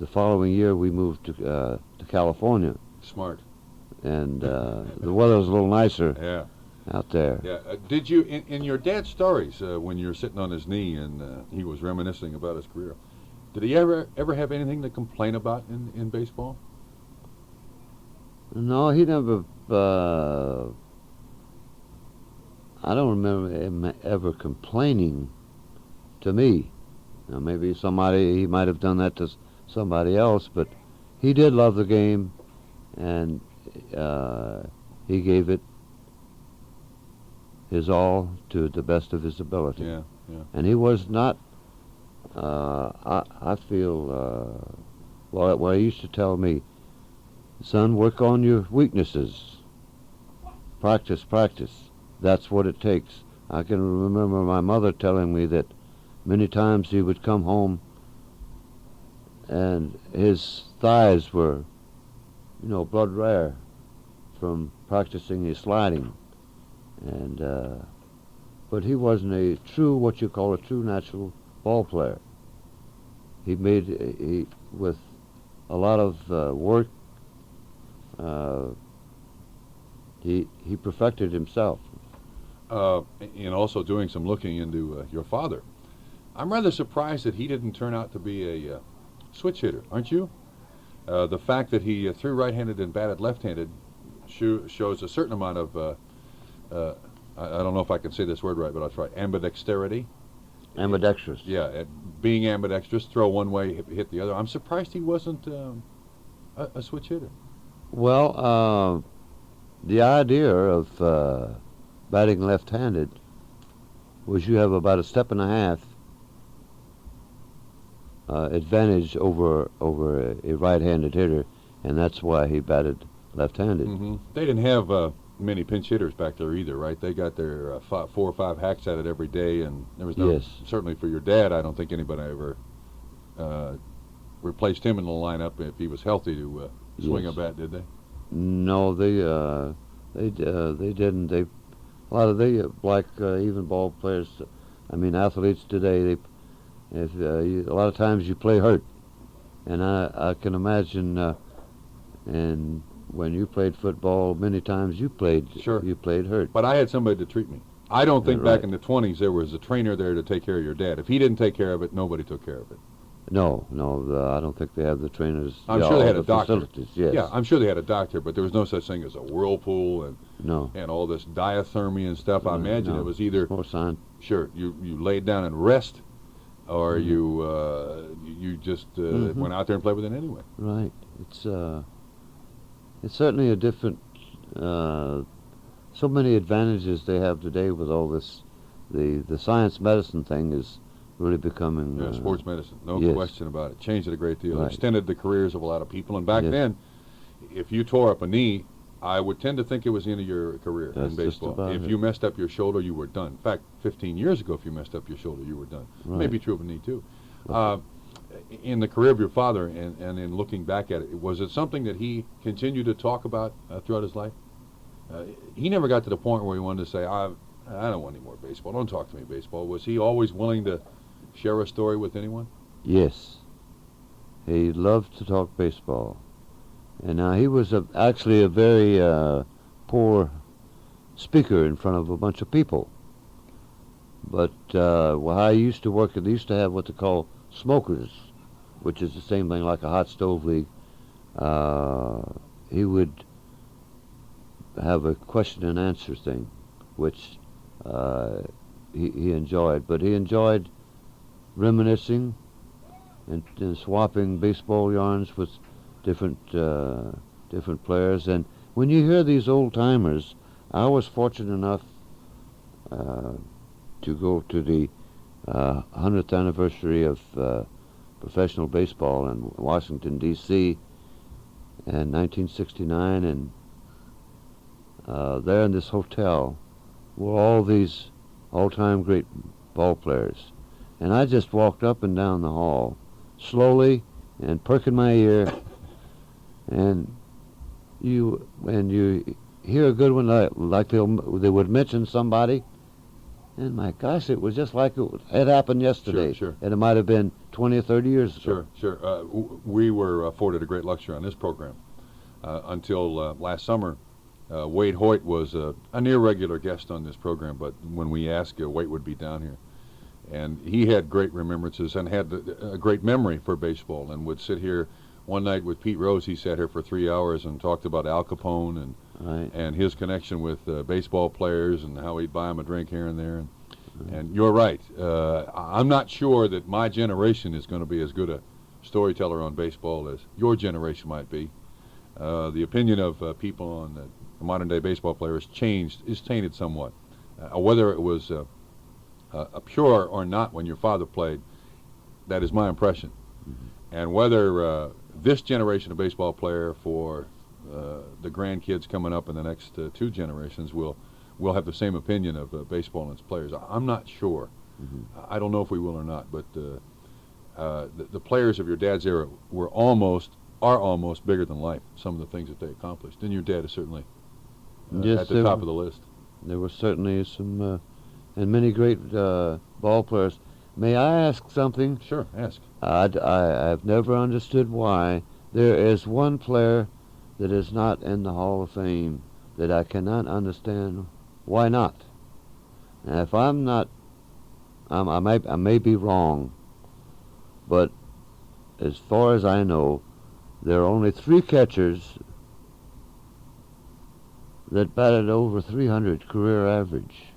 following year, we moved to California,
Smart.
and the weather was a little nicer
Yeah.
out there.
Yeah. Did you, in your dad's stories, when you're sitting on his knee and he was reminiscing about his career, did he ever have anything to complain about in baseball?
No, he never. I don't remember him ever complaining to me. Now, maybe he might have done that to somebody else, but he did love the game, and he gave it his all to the best of his ability.
Yeah, yeah.
And he was not. I feel. Well, he used to tell me, son, work on your weaknesses. Practice, practice. That's what it takes. I can remember my mother telling me that many times he would come home and his thighs were, blood rare from practicing his sliding. And but he wasn't what you call a true natural ball player. He with a lot of work, he perfected himself.
And also doing some looking into your father. I'm rather surprised that he didn't turn out to be a switch hitter, aren't you? The fact that he threw right-handed and batted left-handed shows a certain amount of, I don't know if I can say this word right, but I'll try, ambidexterity.
Ambidextrous.
Yeah, being ambidextrous, throw one way, hit the other. I'm surprised he wasn't a switch hitter.
Well, the idea of batting left-handed was you have about a step and a half advantage over a right-handed hitter, and that's why he batted left-handed.
Mm-hmm. They didn't have many pinch hitters back there either, right? They got their 4 or 5 hacks at it every day, and there was no.
Yes. Certainly
for your dad, I don't think anybody ever replaced him in the lineup if he was healthy to swing a bat, did they?
No, they didn't. A lot of the even ball players, athletes today, a lot of times you play hurt, and I can imagine, and when you played football, many times you played hurt.
But I had somebody to treat me. I don't think
Right.
back in the 20s there was a trainer there to take care of your dad. If he didn't take care of it, nobody took care of it.
No, I don't think they have the trainers.
I'm sure they had a doctor.
Facilities, yes.
Yeah, I'm sure they had a doctor, but there was no such thing as a whirlpool
No.
and all this diathermy and stuff. I imagine
no.
it was either
More sign.
sure you laid down and rest, or you just went out there and played with it anyway.
Right. It's certainly a different. So many advantages they have today with all this. The science medicine thing is really becoming
Sports medicine, no
yes.
question about it. Changed it a great deal.
Right.
Extended the careers of a lot of people. And back
Yes.
then, if you tore up a knee, I would tend to think it was the end of your career
That's
in
just
baseball.
about
If
it.
you messed up your shoulder, you were done. In fact, 15 years ago, if you messed up your shoulder, you were done.
Right.
Maybe true of a knee too. In the career of your father, and in looking back at it, was it something that he continued to talk about throughout his life? He never got to the point where he wanted to say, I don't want any more baseball. Don't talk to me baseball. Was he always willing to share a story with anyone?
Yes. He loved to talk baseball. And he was actually a very poor speaker in front of a bunch of people. But how I used to work, they used to have what they call smokers, which is the same thing like a hot stove league. He would have a question and answer thing, which he enjoyed. But he enjoyed reminiscing and swapping baseball yarns with different players. And when you hear these old timers, I was fortunate enough to go to the 100th anniversary of professional baseball in Washington, D.C. in 1969, and there in this hotel were all these all-time great ball players. And I just walked up and down the hall, slowly and perking my ear, and you hear a good one like they would mention somebody, and my gosh, it was just like it happened yesterday.
Sure.
And it might have been 20 or 30 years ago.
Sure. We were afforded a great luxury on this program until last summer. Wade Hoyt was a near regular guest on this program, but when we asked, Wade would be down here. And he had great remembrances and had a great memory for baseball, and would sit here one night with Pete Rose. He sat here for 3 hours and talked about Al Capone and his connection with baseball players and how he'd buy them a drink here and there. And you're right. I'm not sure that my generation is going to be as good a storyteller on baseball as your generation might be. The opinion of people on the modern-day baseball players is tainted somewhat. Whether it was pure or not when your father played, that is my impression. And whether this generation of baseball player for the grandkids coming up in the next two generations will have the same opinion of baseball and its players, I'm not sure. I don't know if we will or not, but the players of your dad's era are almost bigger than life, some of the things that they accomplished. And your dad is certainly at the top of the list.
There were certainly some and many great ball players. May I ask something?
Sure, ask.
I've never understood why there is one player that is not in the Hall of Fame that I cannot understand. Why not? Now, if I'm not, I may be wrong, but as far as I know, there are only 3 catchers that batted over 300 career average,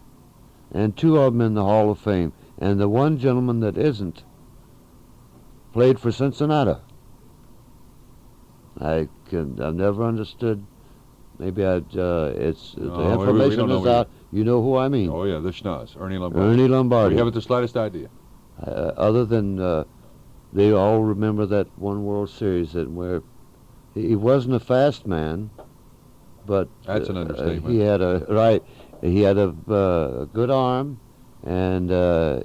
and 2 of them in the Hall of Fame. And the one gentleman that isn't played for Cincinnati. I've never understood. Maybe the information is out. You know who I mean?
Oh yeah, the Schnoz, Ernie Lombardi.
Ernie Lombardi.
We haven't the slightest idea.
Other than they all remember that one World Series where he wasn't a fast man, but
that's an understatement.
He had a good arm, and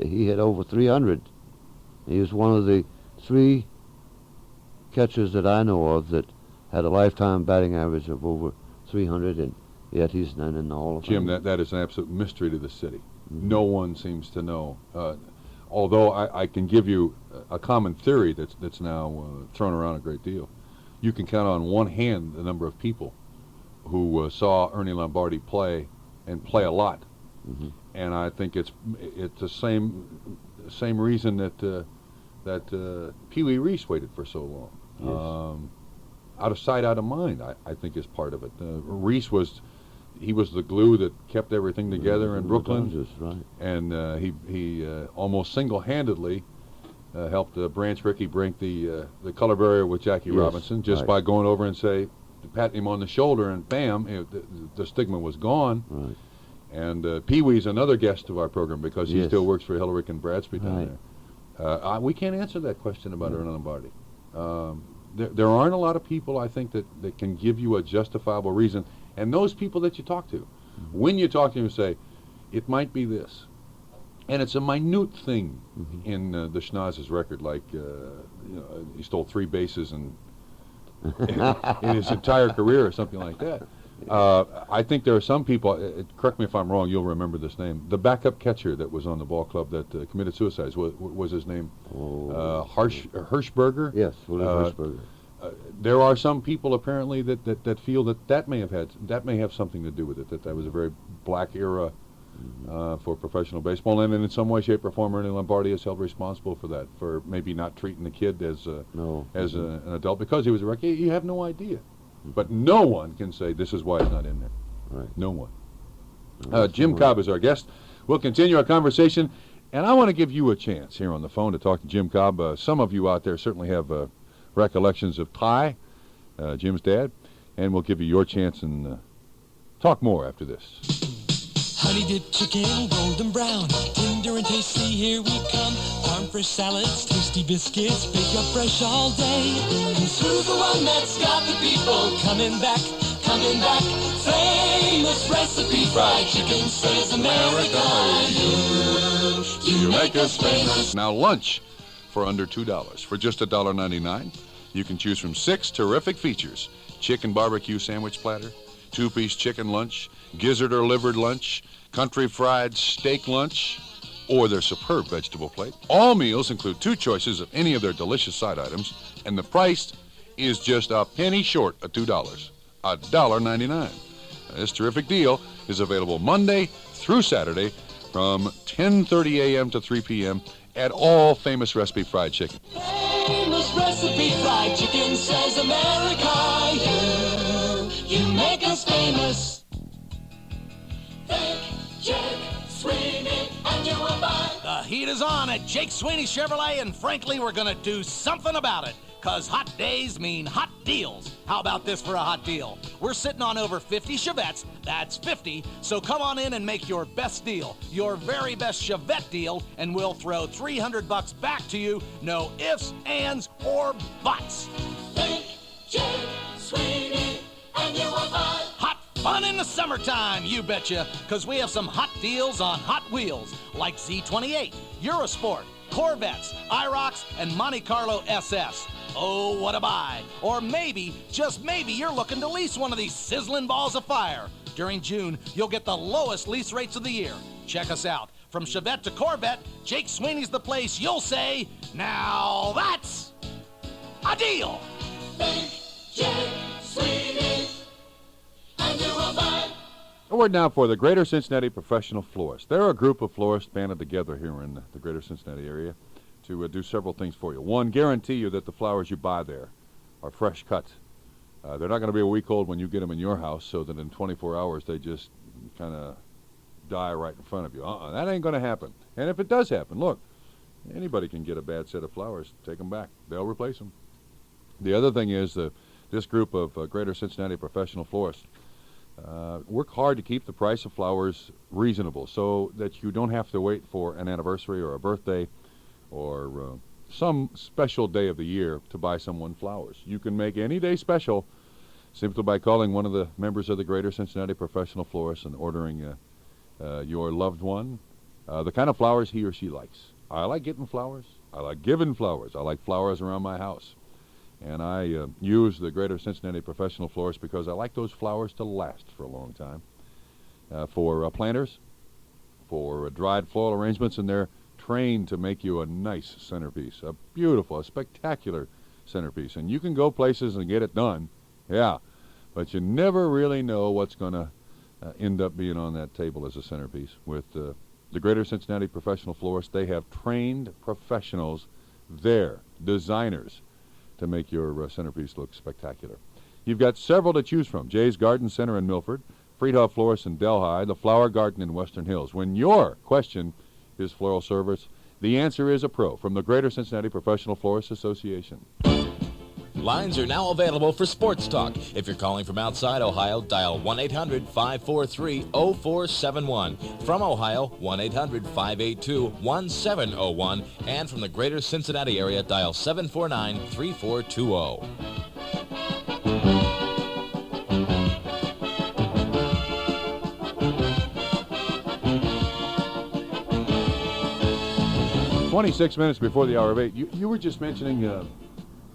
he had over 300. He was one of the 3 catchers that I know of that had a lifetime batting average of over 300, and yet he's not in the Hall of Fame.
Jim, that is an absolute mystery to the city. No one seems to know. Although I can give you a common theory that's now thrown around a great deal. You can count on one hand the number of people who saw Ernie Lombardi play, and play a lot. And I think it's the same reason that Pee Wee Reese waited for so long.
Yes.
Out of sight, out of mind, I think is part of it. Reese was the glue that kept everything together in Brooklyn.
Dodgers, right.
And he almost single-handedly helped Branch Rickey break the color barrier with Jackie Robinson just by going over and patting him on the shoulder, and bam, the stigma was gone.
Right.
And Pee Wee's another guest of our program because he still works for Hillerick and Bradstreet down there. We can't answer that question about Ernie Lombardi. There aren't a lot of people, I think, that can give you a justifiable reason. And those people that you talk to, when you talk to them, say, it might be this. And it's a minute thing in the Schnoz's record, like he stole 3 bases in his entire career or something like that. I think there are some people, correct me if I'm wrong, you'll remember this name, the backup catcher that was on the ball club that committed suicide, was his name Hirschberger?
Yes, William Hirschberger.
There are some people apparently that feel that may have something to do with it, that was a very black era for professional baseball, and in some way, shape, or form, Ernie Lombardi is held responsible for that, for maybe not treating the kid as an adult because he was a rookie. You have no idea. But no one can say this is why it's not in there.
Right.
No one. Jim Cobb is our guest. We'll continue our conversation, and I want to give you a chance here on the phone to talk to Jim Cobb. Some of you out there certainly have recollections of Ty, Jim's dad, and we'll give you your chance and talk more after this.
honey dip chicken, golden brown, tender and tasty, here we come. Farm fresh salads, tasty biscuits, bake up fresh all day. 'Cause who's the one that's got the people coming back, coming back? Famous recipe, fried chicken, says America. You make us famous.
Now lunch for under $2. For just $1.99, you can choose from 6 terrific features. Chicken barbecue sandwich platter, 2-piece chicken lunch, gizzard or livered lunch, country fried steak lunch, or their superb vegetable plate. All meals include 2 choices of any of their delicious side items, and the price is just a penny short of $2, $1.99. This terrific deal is available Monday through Saturday from 10:30 a.m. to 3 p.m. at all Famous Recipe Fried Chicken.
Famous recipe fried chicken, says America. You make us famous. Think Jake Sweeney and you will buy.
The heat is on at Jake Sweeney Chevrolet, and frankly, we're going to do something about it. Because hot days mean hot deals. How about this for a hot deal? We're sitting on over 50 Chevettes. That's 50. So come on in and make your best deal, your very best Chevette deal, and we'll throw $300 back to you. No ifs, ands, or buts.
Think Jake Sweeney and you will buy.
Hot fun in the summertime, you betcha. Because we have some hot deals on Hot Wheels, like Z28, Eurosport, Corvettes, IROCs, and Monte Carlo SS. Oh, what a buy. Or maybe, just maybe, you're looking to lease one of these sizzling balls of fire. During June, you'll get the lowest lease rates of the year. Check us out. From Chevette to Corvette, Jake Sweeney's the place you'll say, now that's a deal.
Think Jake Sweeney and you will buy.
A word now for the Greater Cincinnati Professional Florists. They're a group of florists banded together here in the Greater Cincinnati area to do several things for you. One, guarantee you that the flowers you buy there are fresh cut. They're not going to be a week old when you get them in your house, so that in 24 hours they just kind of die right in front of you. That ain't going to happen. And if it does happen, look, anybody can get a bad set of flowers. Take them back. They'll replace them. The other thing is this group of Greater Cincinnati Professional Florists work hard to keep the price of flowers reasonable so that you don't have to wait for an anniversary or a birthday or some special day of the year to buy someone flowers. You can make any day special simply by calling one of the members of the Greater Cincinnati Professional Florists and ordering your loved one the kind of flowers he or she likes. I like getting flowers. I like giving flowers. I like flowers around my house. And I use the Greater Cincinnati Professional Florists because I like those flowers to last for a long time. For planters, for dried floral arrangements, and they're trained to make you a nice centerpiece, a beautiful, a spectacular centerpiece. And you can go places and get it done, yeah, but you never really know what's going to end up being on that table as a centerpiece. With the Greater Cincinnati Professional Florists, they have trained professionals there, designers, to make your centerpiece look spectacular. You've got several to choose from. Jay's Garden Center in Milford, Friedhof Florist in Delhi, the Flower Garden in Western Hills. When your question is floral service, the answer is a pro from the Greater Cincinnati Professional Florists Association.
Lines are now available for Sports Talk. If you're calling from outside Ohio, dial 1-800-543-0471. From Ohio, 1-800-582-1701. And from the Greater Cincinnati area, dial 749-3420.
"26 minutes before the hour of 8. You were just mentioning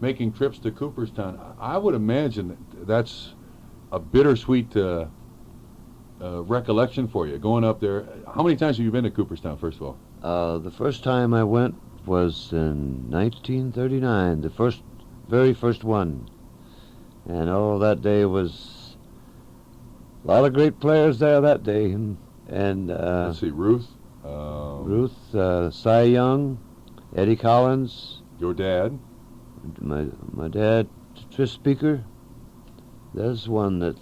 making trips to Cooperstown. I would imagine that's a bittersweet recollection for you, going up there. How many times have you been to Cooperstown, first of all?
The first time I went was in 1939, the very first one. And that day was a lot of great players there that day. And
Let's see, Ruth,
Cy Young, Eddie Collins.
your dad.
My dad, Tris Speaker. That's one that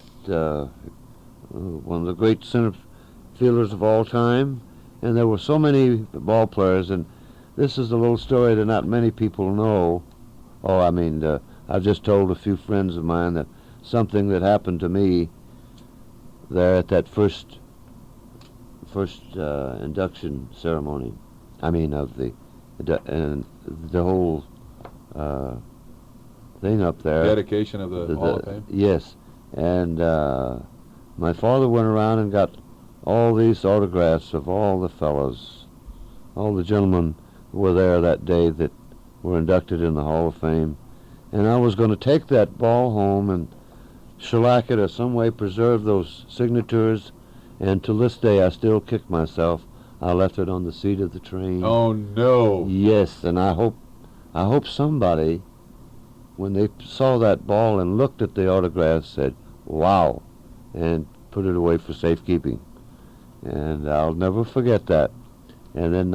one of the great center fielders of all time. And there were so many ball players, and this is a little story that not many people know. I've just told a few friends of mine that something that happened to me there at that first first induction ceremony. I mean, of the whole thing up there.
Dedication of the Hall of Fame?
Yes. And my father went around and got all these autographs of all the fellows, all the gentlemen who were there that day that were inducted in the Hall of Fame. And I was going to take that ball home and shellac it or some way preserve those signatures. And to this day, I still kick myself. I left it on the seat of the train.
Oh, no.
Yes, and I hope somebody, when they saw that ball and looked at the autograph, said, wow, and put it away for safekeeping. And I'll never forget that. And then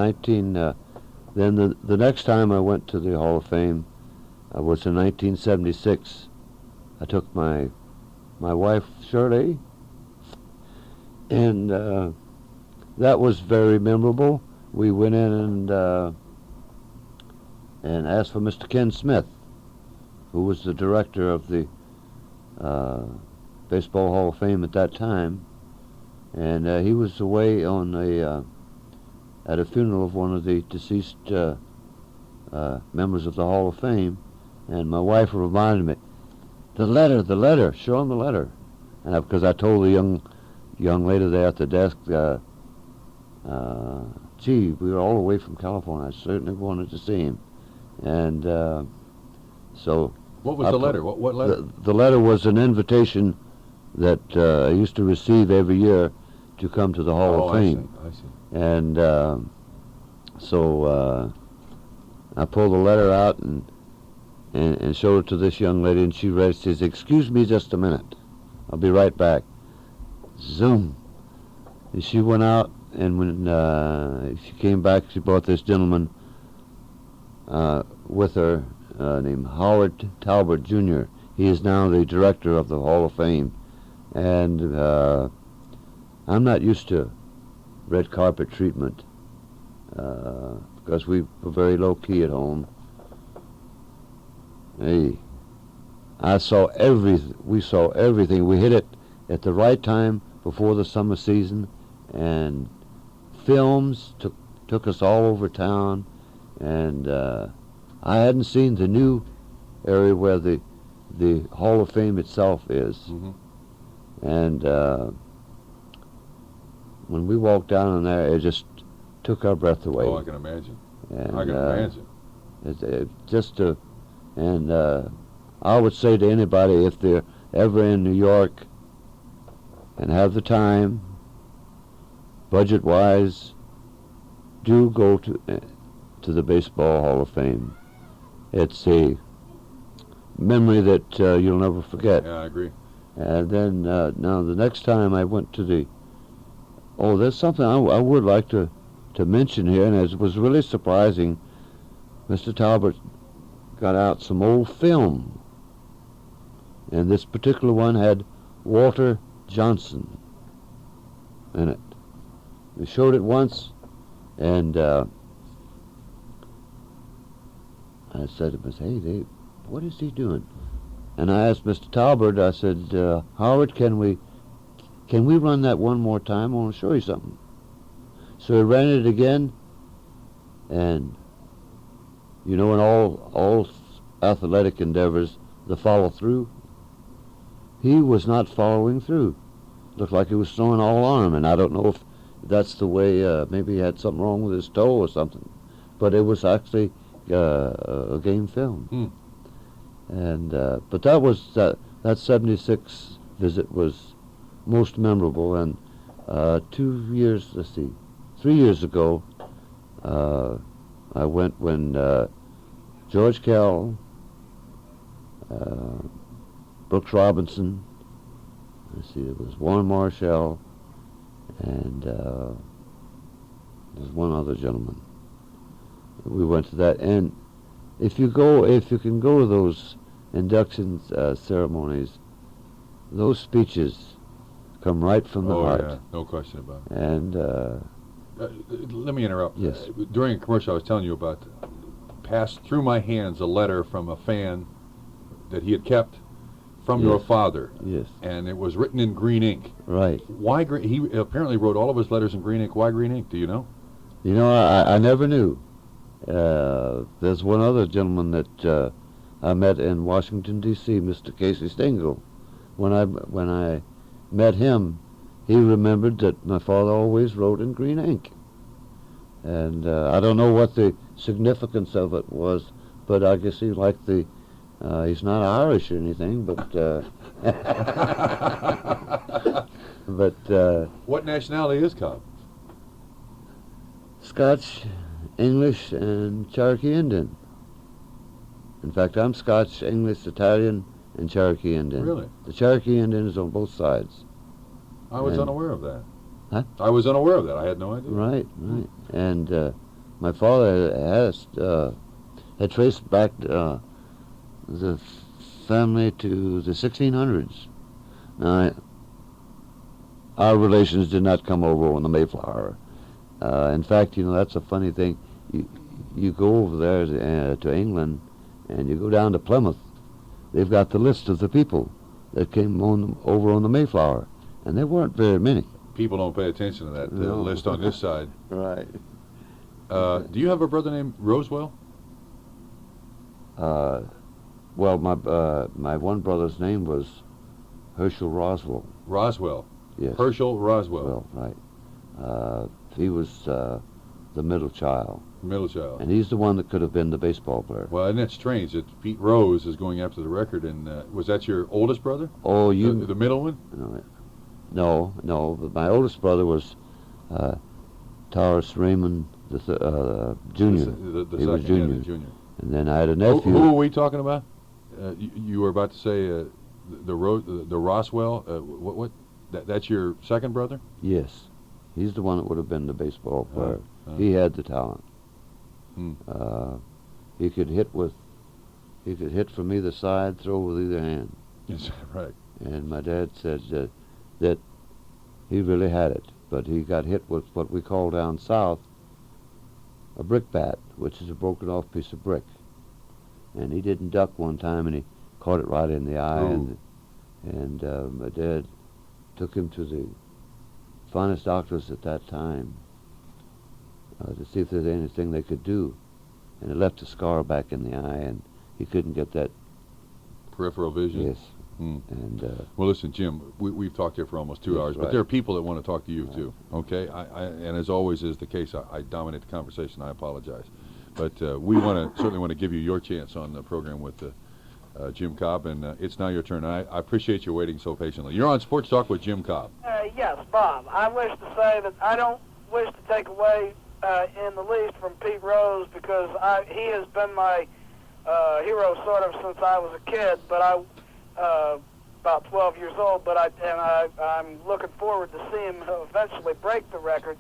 then the next time I went to the Hall of Fame was in 1976. I took my wife, Shirley, and that was very memorable. We went in and asked for Mr. Ken Smith, who was the director of the Baseball Hall of Fame at that time, and he was away on at a funeral of one of the deceased members of the Hall of Fame, and my wife reminded me, the letter, show him the letter, and because I told the young lady there at the desk, gee, we were all away from California. I certainly wanted to see him, and so.
What was the letter? What letter?
The letter was an invitation that I used to receive every year to come to the Hall of Fame.
I see.
And so I pulled the letter out and showed it to this young lady, and she read. She says, "Excuse me just a minute. I'll be right back." Zoom. And she went out, and when she came back, she brought this gentleman with her named Howard Talbot Jr. He is now the director of the Hall of Fame. And I'm not used to red carpet treatment because we were very low-key at home. Hey, we saw everything. We hit it at the right time before the summer season, and films took us all over town, and I hadn't seen the new area where the Hall of Fame itself is.
Mm-hmm.
And when we walked down in there, it just took our breath away.
Oh, I can imagine.
And,
I can imagine.
I would say to anybody, if they're ever in New York and have the time, budget-wise, do go to the Baseball Hall of Fame. It's a memory that you'll never forget.
Yeah, I agree.
And then now the next time I went to there's something I would like to mention here, and it was really surprising. Mr. Talbot got out some old film, and this particular one had Walter Johnson in it. We showed it once, and I said to him, "Hey, Dave, what is he doing?" And I asked Mr. Talbot, I said, "Howard, can we run that one more time? I want to show you something." So he ran it again, and you know, in all athletic endeavors, the follow-through, he was not following through. Looked like he was throwing all arm, and I don't know if that's the way, maybe he had something wrong with his toe or something. But it was actually a game film.
Hmm.
And but that 76 visit was most memorable. And 3 years ago, I went when George Kell, Brooks Robinson, there was Warren Marshall, and there's one other gentleman. We went to that, and if you can go to those induction ceremonies, those speeches come right from the heart.
Yeah, no question about it.
And
let me interrupt.
Yes.
During a commercial, I was telling you about passed through my hands a letter from a fan that he had kept from
Yes.
your father,
Yes.
and it was written in green ink.
Right.
Why green? He apparently wrote all of his letters in green ink. Why green ink? Do you know?
You know, I never knew. There's one other gentleman that I met in Washington, D.C., Mr. Casey Stengel. When I met him, he remembered that my father always wrote in green ink. And I don't know what the significance of it was, but I guess he liked the, he's not Irish or anything, but, but
What nationality is Cobb?
Scotch, English, and Cherokee Indian. In fact, I'm Scotch, English, Italian, and Cherokee Indian.
Really?
The Cherokee Indian is on both sides.
I was
And-
unaware of that.
Huh?
I was unaware of that. I had no idea.
Right, right. And my father had traced back the family to the 1600s. Now, our relations did not come over on the Mayflower. In fact, you know, that's a funny thing. You go over there to England, and you go down to Plymouth. They've got the list of the people that came over on the Mayflower, and there weren't very many.
People don't pay attention to that
No.
list on this side.
Right.
Do you have a brother named Roswell?
Well, my one brother's name was Herschel Roswell.
Roswell.
Yes.
Herschel Roswell.
Well, right. He was the middle child,
Middle child.
and he's the one that could have been the baseball player.
Well, isn't that strange that Pete Rose is going after the record? And was that your oldest brother?
Oh,
The middle one?
No. But my oldest brother was Taurus Raymond Jr.
The
He was
second,
junior.
the junior.
And then I had a
Who
nephew.
are we talking about? You were about to say the Roswell. What? That's your second brother?
Yes, he's the one that would have been the baseball player.
He
He had the talent.
Hmm.
He could hit from either side, throw with either hand.
Is that right?
And my dad said that he really had it, but he got hit with what we call down south a brick bat, which is a broken off piece of brick. And he didn't duck one time, and he caught it right in the eye.
Ooh.
And my dad took him to the finest doctors at that time to see if there's anything they could do. And it left a scar back in the eye, and he couldn't get that.
Peripheral vision?
Yes.
Hmm.
And
Well, listen, Jim, we've talked here for almost 2
Yes,
hours, but
right.
there are people that want to talk to you,
Right.
too, okay? And as always is the case, I dominate the conversation. I apologize. But we certainly want to give you your chance on the program with Jim Cobb, and it's now your turn. I appreciate you waiting so patiently. You're on Sports Talk with Jim Cobb.
Yes, Bob. I wish to say that I don't wish to take away in the least from Pete Rose because he has been my hero sort of since I was a kid, but about 12 years old. But I'm looking forward to seeing him eventually break the record.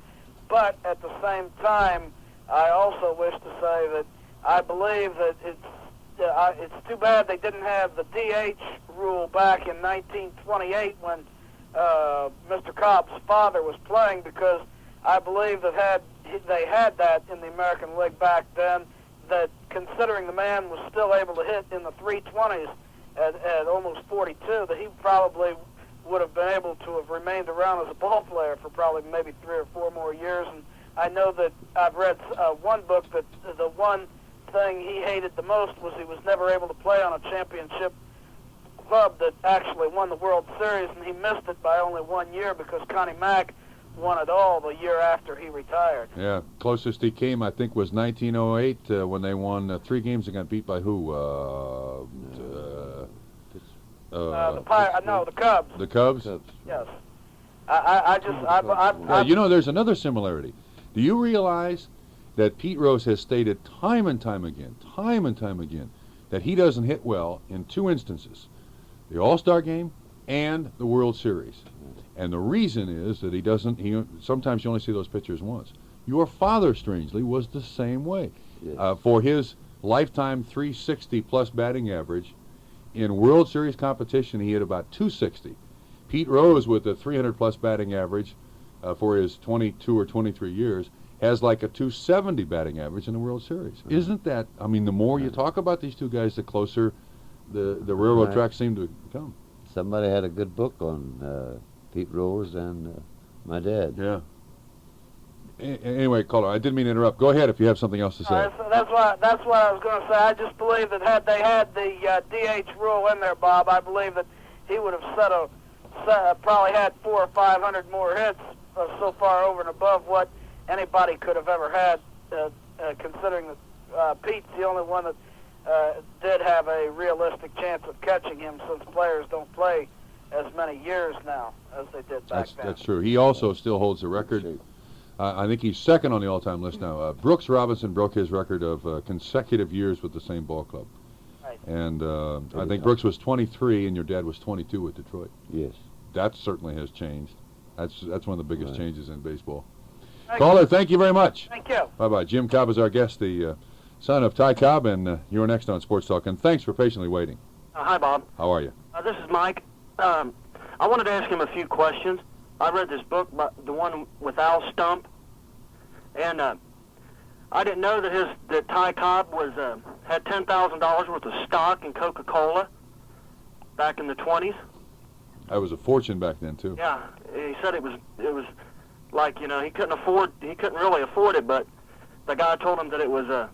But at the same time, I also wish to say that I believe that it's too bad they didn't have the DH rule back in 1928 when Mr. Cobb's father was playing, because I believe that had they had that in the American League back then, that considering the man was still able to hit in the 320s at almost 42, that he probably would have been able to have remained around as a ball player for probably maybe 3 or 4 more years. And I know that I've read one book that the one thing he hated the most was he was never able to play on a championship club that actually won the World Series, and he missed it by only 1 year because Connie Mack won it all the year after he retired.
Yeah, closest he came, I think, was 1908 when they won 3 games and got beat by who?
The Cubs.
The Cubs?
Yes.
Yeah, you know, there's another similarity. Do you realize that Pete Rose has stated time and time again, that he doesn't hit well in 2 instances, the All-Star Game and the World Series. And the reason is that sometimes you only see those pitchers once. Your father, strangely, was the same way.
Yes.
For his lifetime 360-plus batting average, in World Series competition, he hit about 260. Pete Rose, with a 300-plus batting average for his 22 or 23 years, has like a 270 batting average in the World Series. Isn't that, I mean, the more you talk about these two guys, the closer the railroad
Right.
tracks seem to come.
Somebody had a good book on Pete Rose and my dad.
Yeah. Anyway, caller, I didn't mean to interrupt. Go ahead if you have something else to say.
That's what I was going to say. I just believe that had they had the DH rule in there, Bob, I believe that he would have probably had 400 or 500 more hits so far over and above what anybody could have ever had, considering that Pete's the only one that did have a realistic chance of catching him, since players don't play as many years now as they did back then.
That's true. He also still holds the record. I think he's second on the all-time list now. Brooks Robinson broke his record of consecutive years with the same ball club.
Right.
And I think Brooks was 23 and your dad was 22 with Detroit.
Yes.
That certainly has changed. That's one of the biggest changes in baseball.
Thank
Caller,
you.
thank you very much.
Thank you.
Bye-bye. Jim Cobb is our guest, the son of Ty Cobb, and you're next on Sports Talk. And thanks for patiently waiting.
Hi, Bob.
How are you?
This is Mike. I wanted to ask him a few questions. I read this book, the one with Al Stump, and I didn't know that Ty Cobb had $10,000 worth of stock in Coca-Cola back in the 20s.
That was a fortune back then too.
Yeah, he said it was like, he couldn't really afford it, but the guy told him that it was a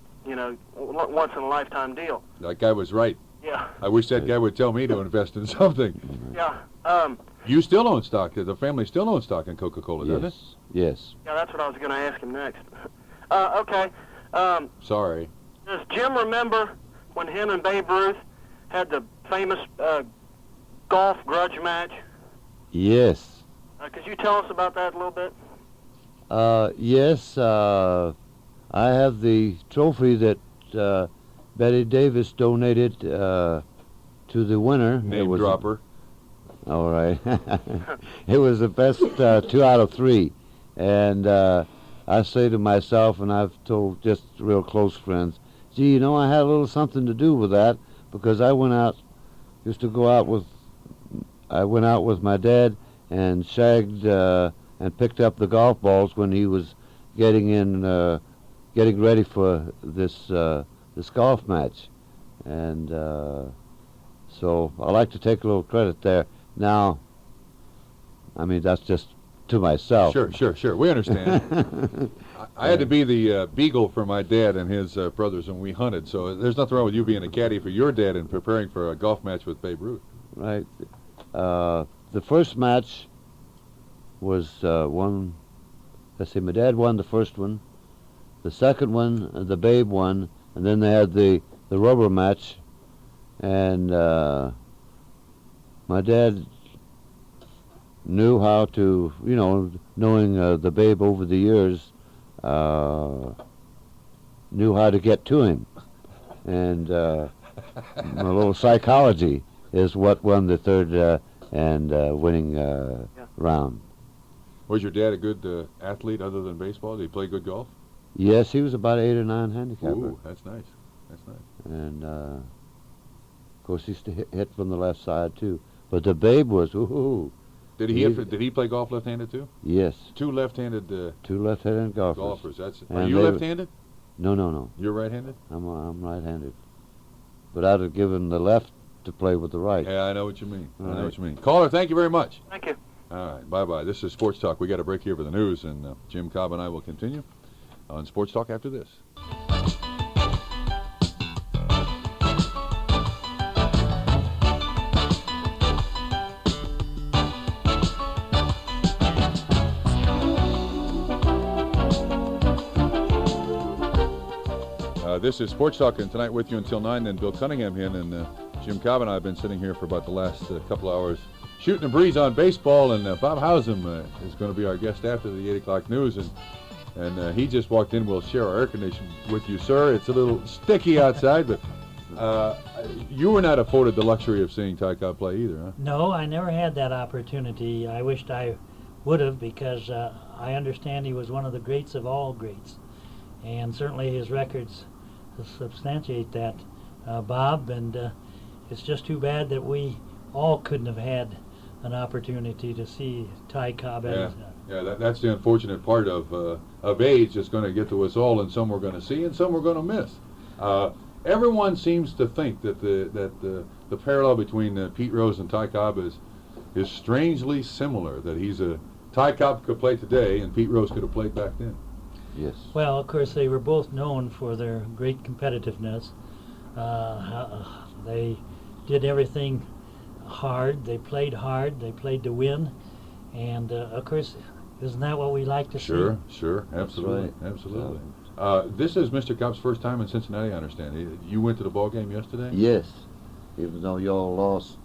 once in a lifetime deal.
That guy was right.
Yeah.
I wish that guy would tell me to invest in something.
Yeah.
You still own stock. The family still owns stock in Coca-Cola, doesn't it?
Yes.
Yeah, that's what I was going to ask him next. Okay.
Sorry.
Does Jim remember when him and Babe Ruth had the famous golf grudge match?
Yes.
Could you tell us about that a little bit?
Yes. I have the trophy that Betty Davis donated to the winner.
Name dropper.
All right. It was the best 2 out of 3. And I say to myself, and I've told just real close friends, gee, I had a little something to do with that, because I went out with my dad and shagged and picked up the golf balls when he was getting ready for this golf match. And so I like to take a little credit there. Now, I mean, that's just to myself.
Sure. We understand. I had to be the beagle for my dad and his brothers when we hunted, so there's nothing wrong with you being a caddy for your dad and preparing for a golf match with Babe Ruth.
Right. The first match was won. Let's see, my dad won the first one. The second one, the Babe won, and then they had the rubber match, and my dad knew how to, knowing the Babe over the years, knew how to get to him. And a little psychology is what won the third and winning round.
Was your dad a good athlete other than baseball? Did he play good golf?
Yes, he was about 8 or 9 handicapper.
Ooh, that's nice.
And of course, he used to hit from the left side too. But the Babe was, ooh.
Did he play golf left-handed too?
Yes.
Two left-handed
two left-handed golfers.
Are you left-handed?
No.
You're right-handed?
I'm right-handed. But I'd have given the left to play with the right.
Yeah, I know what you mean. Caller, thank you very much.
Thank you.
All right, bye-bye. This is Sports Talk. We got a break here for the news, and Jim Cobb and I will continue on Sports Talk after this. This is Sports Talk, and tonight with you until 9, then Bill Cunningham here, and Jim Cobb and I have been sitting here for about the last couple hours shooting a breeze on baseball, and Bob Howsam is going to be our guest after the 8 o'clock news, and he just walked in. We'll share our air conditioning with you, sir. It's a little sticky outside, but you were not afforded the luxury of seeing Ty Cobb play either, huh?
No, I never had that opportunity. I wished I would have, because I understand he was one of the greats of all greats, and certainly his records substantiate that, Bob, and it's just too bad that we all couldn't have had an opportunity to see Ty Cobb.
Yeah, that's the unfortunate part of age that's going to get to us all, and some we're going to see and some we're going to miss. Everyone seems to think that the the parallel between Pete Rose and Ty Cobb is strangely similar. That Ty Cobb could play today, and Pete Rose could have played back then.
Yes.
Well, of course, they were both known for their great competitiveness. They did everything hard. They played hard. They played to win. And, of course, isn't that what we like to see?
Sure, absolutely,
right.
absolutely. This is Mr. Cobb's first time in Cincinnati, I understand. You went to the ball game yesterday?
Yes. Even though y'all lost,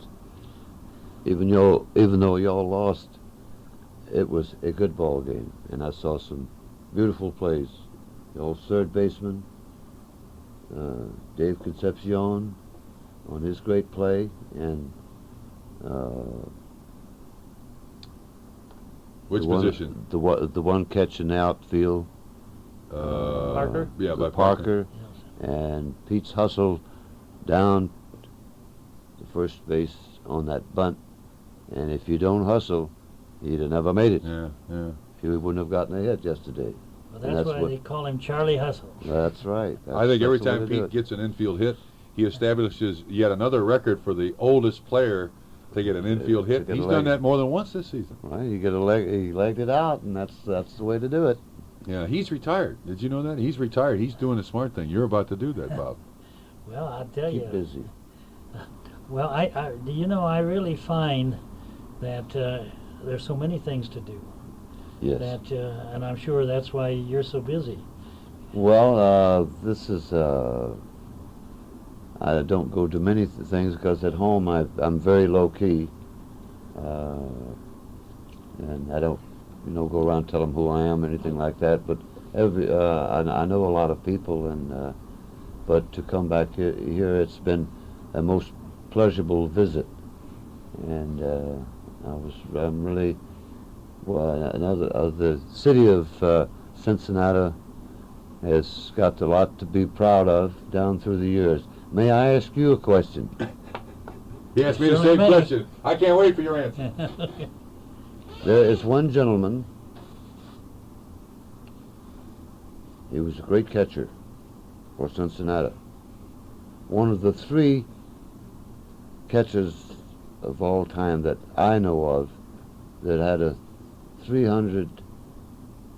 even though y'all lost, it was a good ball game, and I saw some beautiful plays. The old third baseman, Dave Concepcion, on his great play, and
Which position?
The one catch in the outfield.
Parker?
Yeah, by
Parker. And Pete's hustle down to first base on that bunt. And if you don't hustle, he'd have never made it.
Yeah.
He wouldn't have gotten a hit yesterday.
Well, that's why they call him Charlie Hustle.
That's right.
I think every
that's the way
time
to do
Pete
it.
gets an infield hit, he establishes yet another record for the oldest player to get an infield hit.
get a
He's
leg.
done that more than once this season.
Right, he legged it out, and that's the way to do it.
Yeah, he's retired. Did you know that? He's retired. He's doing the smart thing. You're about to do that, Bob.
Well, I'll tell
Keep
you.
busy.
Well, I really find that there's so many things to do.
Yes.
That, and I'm sure that's why you're so busy.
Well, this is. I don't go to many things because at home I'm very low key, and I don't, go around and tell them who I am or anything like that. But I know a lot of people, and but to come back here, it's been a most pleasurable visit, and I'm really the city of Cincinnati has got a lot to be proud of down through the years. May I ask you a question?
He asked me the same question. I can't wait for your answer.
There is one gentleman. He was a great catcher for Cincinnati. One of the three catchers of all time that I know of that had a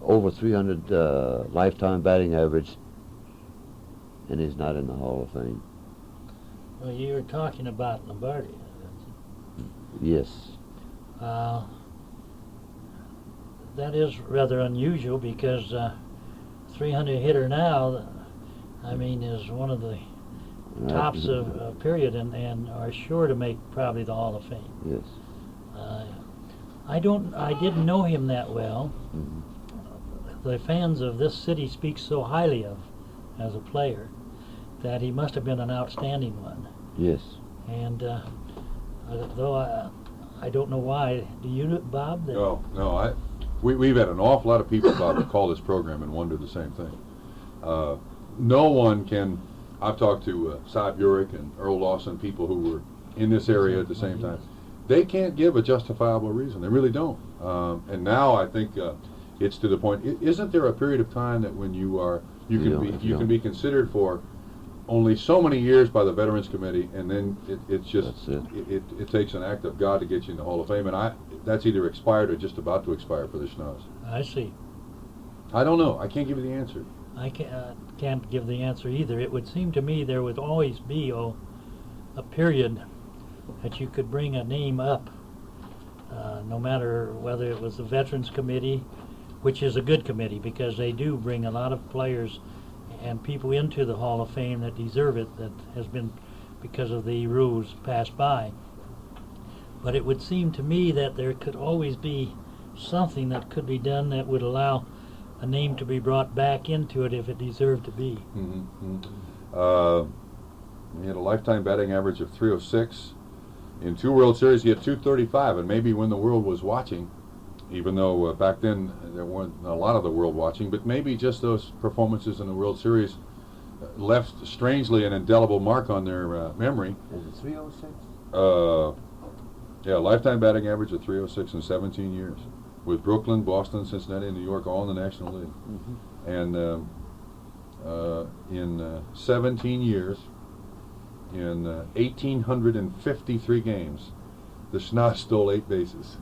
over 300 lifetime batting average, and he's not in the Hall of Fame.
Well, you were talking about Lombardi.
Yes.
That is rather unusual because 300 hitter now, is one of the tops of period and are sure to make probably the Hall of Fame.
Yes.
I didn't know him that well.
Mm-hmm.
The fans of this city speak so highly of as a player that he must have been an outstanding one.
Yes.
And though I don't know why. Do you, Bob?
No. We've had an awful lot of people, Bob, that call this program and wonder the same thing. No one can. I've talked to Cy Burek and Earl Lawson, people who were in this area at the same time. They can't give a justifiable reason. They really don't. And now I think it's to the point. Isn't there a period of time that when you can be considered for only so many years by the Veterans Committee, and then it takes an act of God to get you in the Hall of Fame, and that's either expired or just about to expire for the Schnoz.
I see.
I don't know. I can't give you the answer.
I can't give the answer either. It would seem to me there would always be a period that you could bring a name up, no matter whether it was the Veterans Committee, which is a good committee because they do bring a lot of players and people into the Hall of Fame that deserve it, that has been because of the rules passed by. But it would seem to me that there could always be something that could be done that would allow a name to be brought back into it if it deserved to be.
He had a lifetime batting average of 306. In 2 World Series, he had 235, and maybe when the world was watching, even though back then there weren't a lot of the world watching, but maybe just those performances in the World Series left strangely an indelible mark on their memory.
Is it 306?
Yeah, lifetime batting average of 306 in 17 years, with Brooklyn, Boston, Cincinnati, and New York all in the National League. And in 17 years, in 1,853 games, the Schnoz stole 8 bases.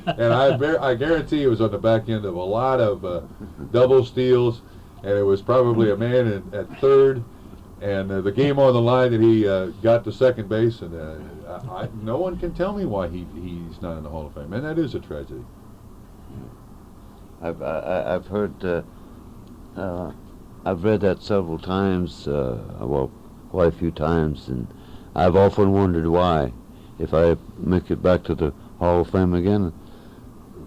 And I guarantee it was on the back end of a lot of double steals, and it was probably a man at third, and the game on the line that he got to second base, and no one can tell me why he's not in the Hall of Fame, and that is a tragedy.
I've heard, I've read that several times, well, quite a few times, and I've often wondered why. If I make it back to the Hall of Fame again,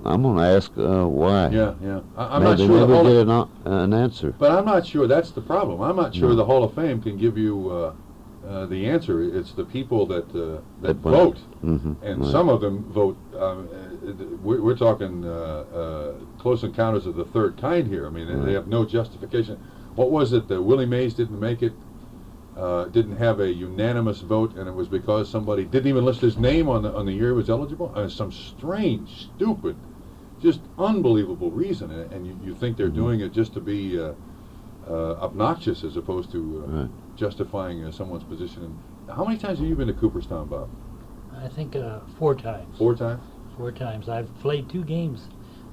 I'm going to ask why.
Yeah. I'm not sure.
Maybe get an answer.
But I'm not sure that's the problem. I'm not sure the Hall of Fame can give you the answer. It's the people that vote, and some of them vote. We're talking close encounters of the third kind here. I mean, they have no justification. What was it that Willie Mays didn't make it? Didn't have a unanimous vote, and it was because somebody didn't even list his name on the year he was eligible. Some strange, stupid, just unbelievable reason, and you think they're doing it just to be obnoxious as opposed to justifying someone's position. How many times have you been to Cooperstown, Bob?
I think 4 times.
4 times?
4 times. I've played 2 games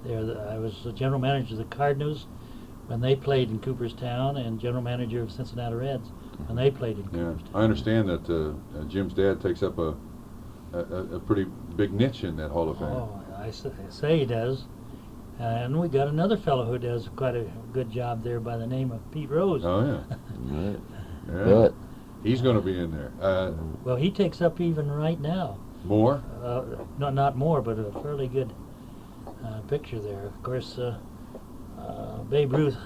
there. I was the general manager of the Cardinals when they played in Cooperstown, and general manager of Cincinnati Reds when they played in Cooperstown.
I understand that Jim's dad takes up a pretty big niche in that Hall of Fame.
Oh, I say he does. And we got another fellow who does quite a good job there by the name of Pete Rose.
Oh, yeah. He's going to be in there.
Well, he takes up even right now.
More?
Not more, but a fairly good picture there. Of course, Babe Ruth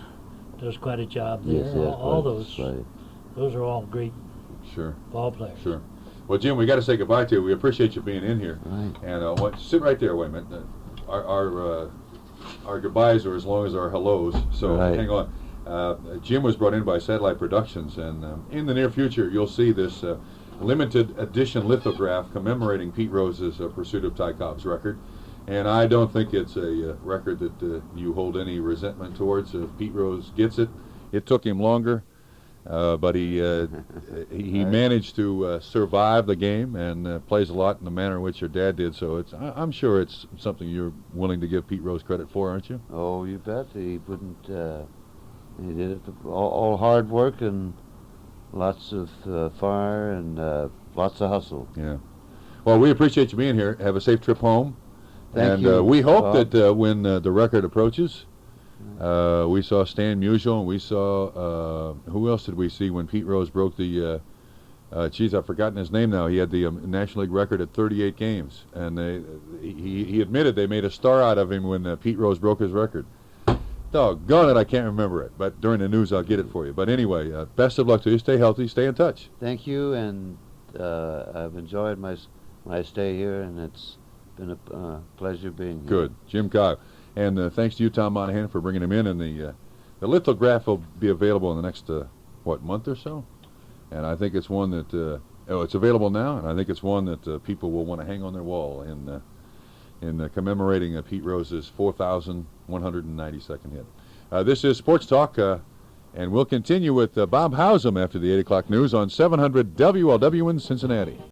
does quite a job there.
Yes,
all those are all great ball players.
Sure. Well, Jim, we got to say goodbye to you. We appreciate you being in here.
Right.
And sit right there. Wait a minute. Our goodbyes are as long as our hellos. So hang on. Jim was brought in by Satellite Productions, and in the near future, you'll see this limited edition lithograph commemorating Pete Rose's pursuit of Ty Cobb's record. And I don't think it's a record that you hold any resentment towards. If Pete Rose gets it, it took him longer, but he managed to survive the game and plays a lot in the manner in which your dad did. So I'm sure it's something you're willing to give Pete Rose credit for, aren't you?
Oh, you bet. He wouldn't. He did it all hard work and lots of fire and lots of hustle.
Yeah. Well, we appreciate you being here. Have a safe trip home.
Thank you.
We hope that when the record approaches, we saw Stan Musial, and we saw, who else did we see when Pete Rose broke the, I've forgotten his name now. He had the National League record at 38 games, and he admitted they made a star out of him when Pete Rose broke his record. Doggone it, I can't remember it, but during the news I'll get it for you. But anyway, best of luck to you. Stay healthy, stay in touch.
Thank you, and I've enjoyed my stay here, and it's been a pleasure being here.
Good. Jim Cobb. And thanks to you, Tom Monahan, for bringing him in. And the lithograph will be available in the next, month or so? And I think it's one that, it's available now, and I think it's one that people will want to hang on their wall in commemorating Pete Rose's 4,192nd hit. This is Sports Talk, and we'll continue with Bob Howsam after the 8 o'clock news on 700 WLW in Cincinnati.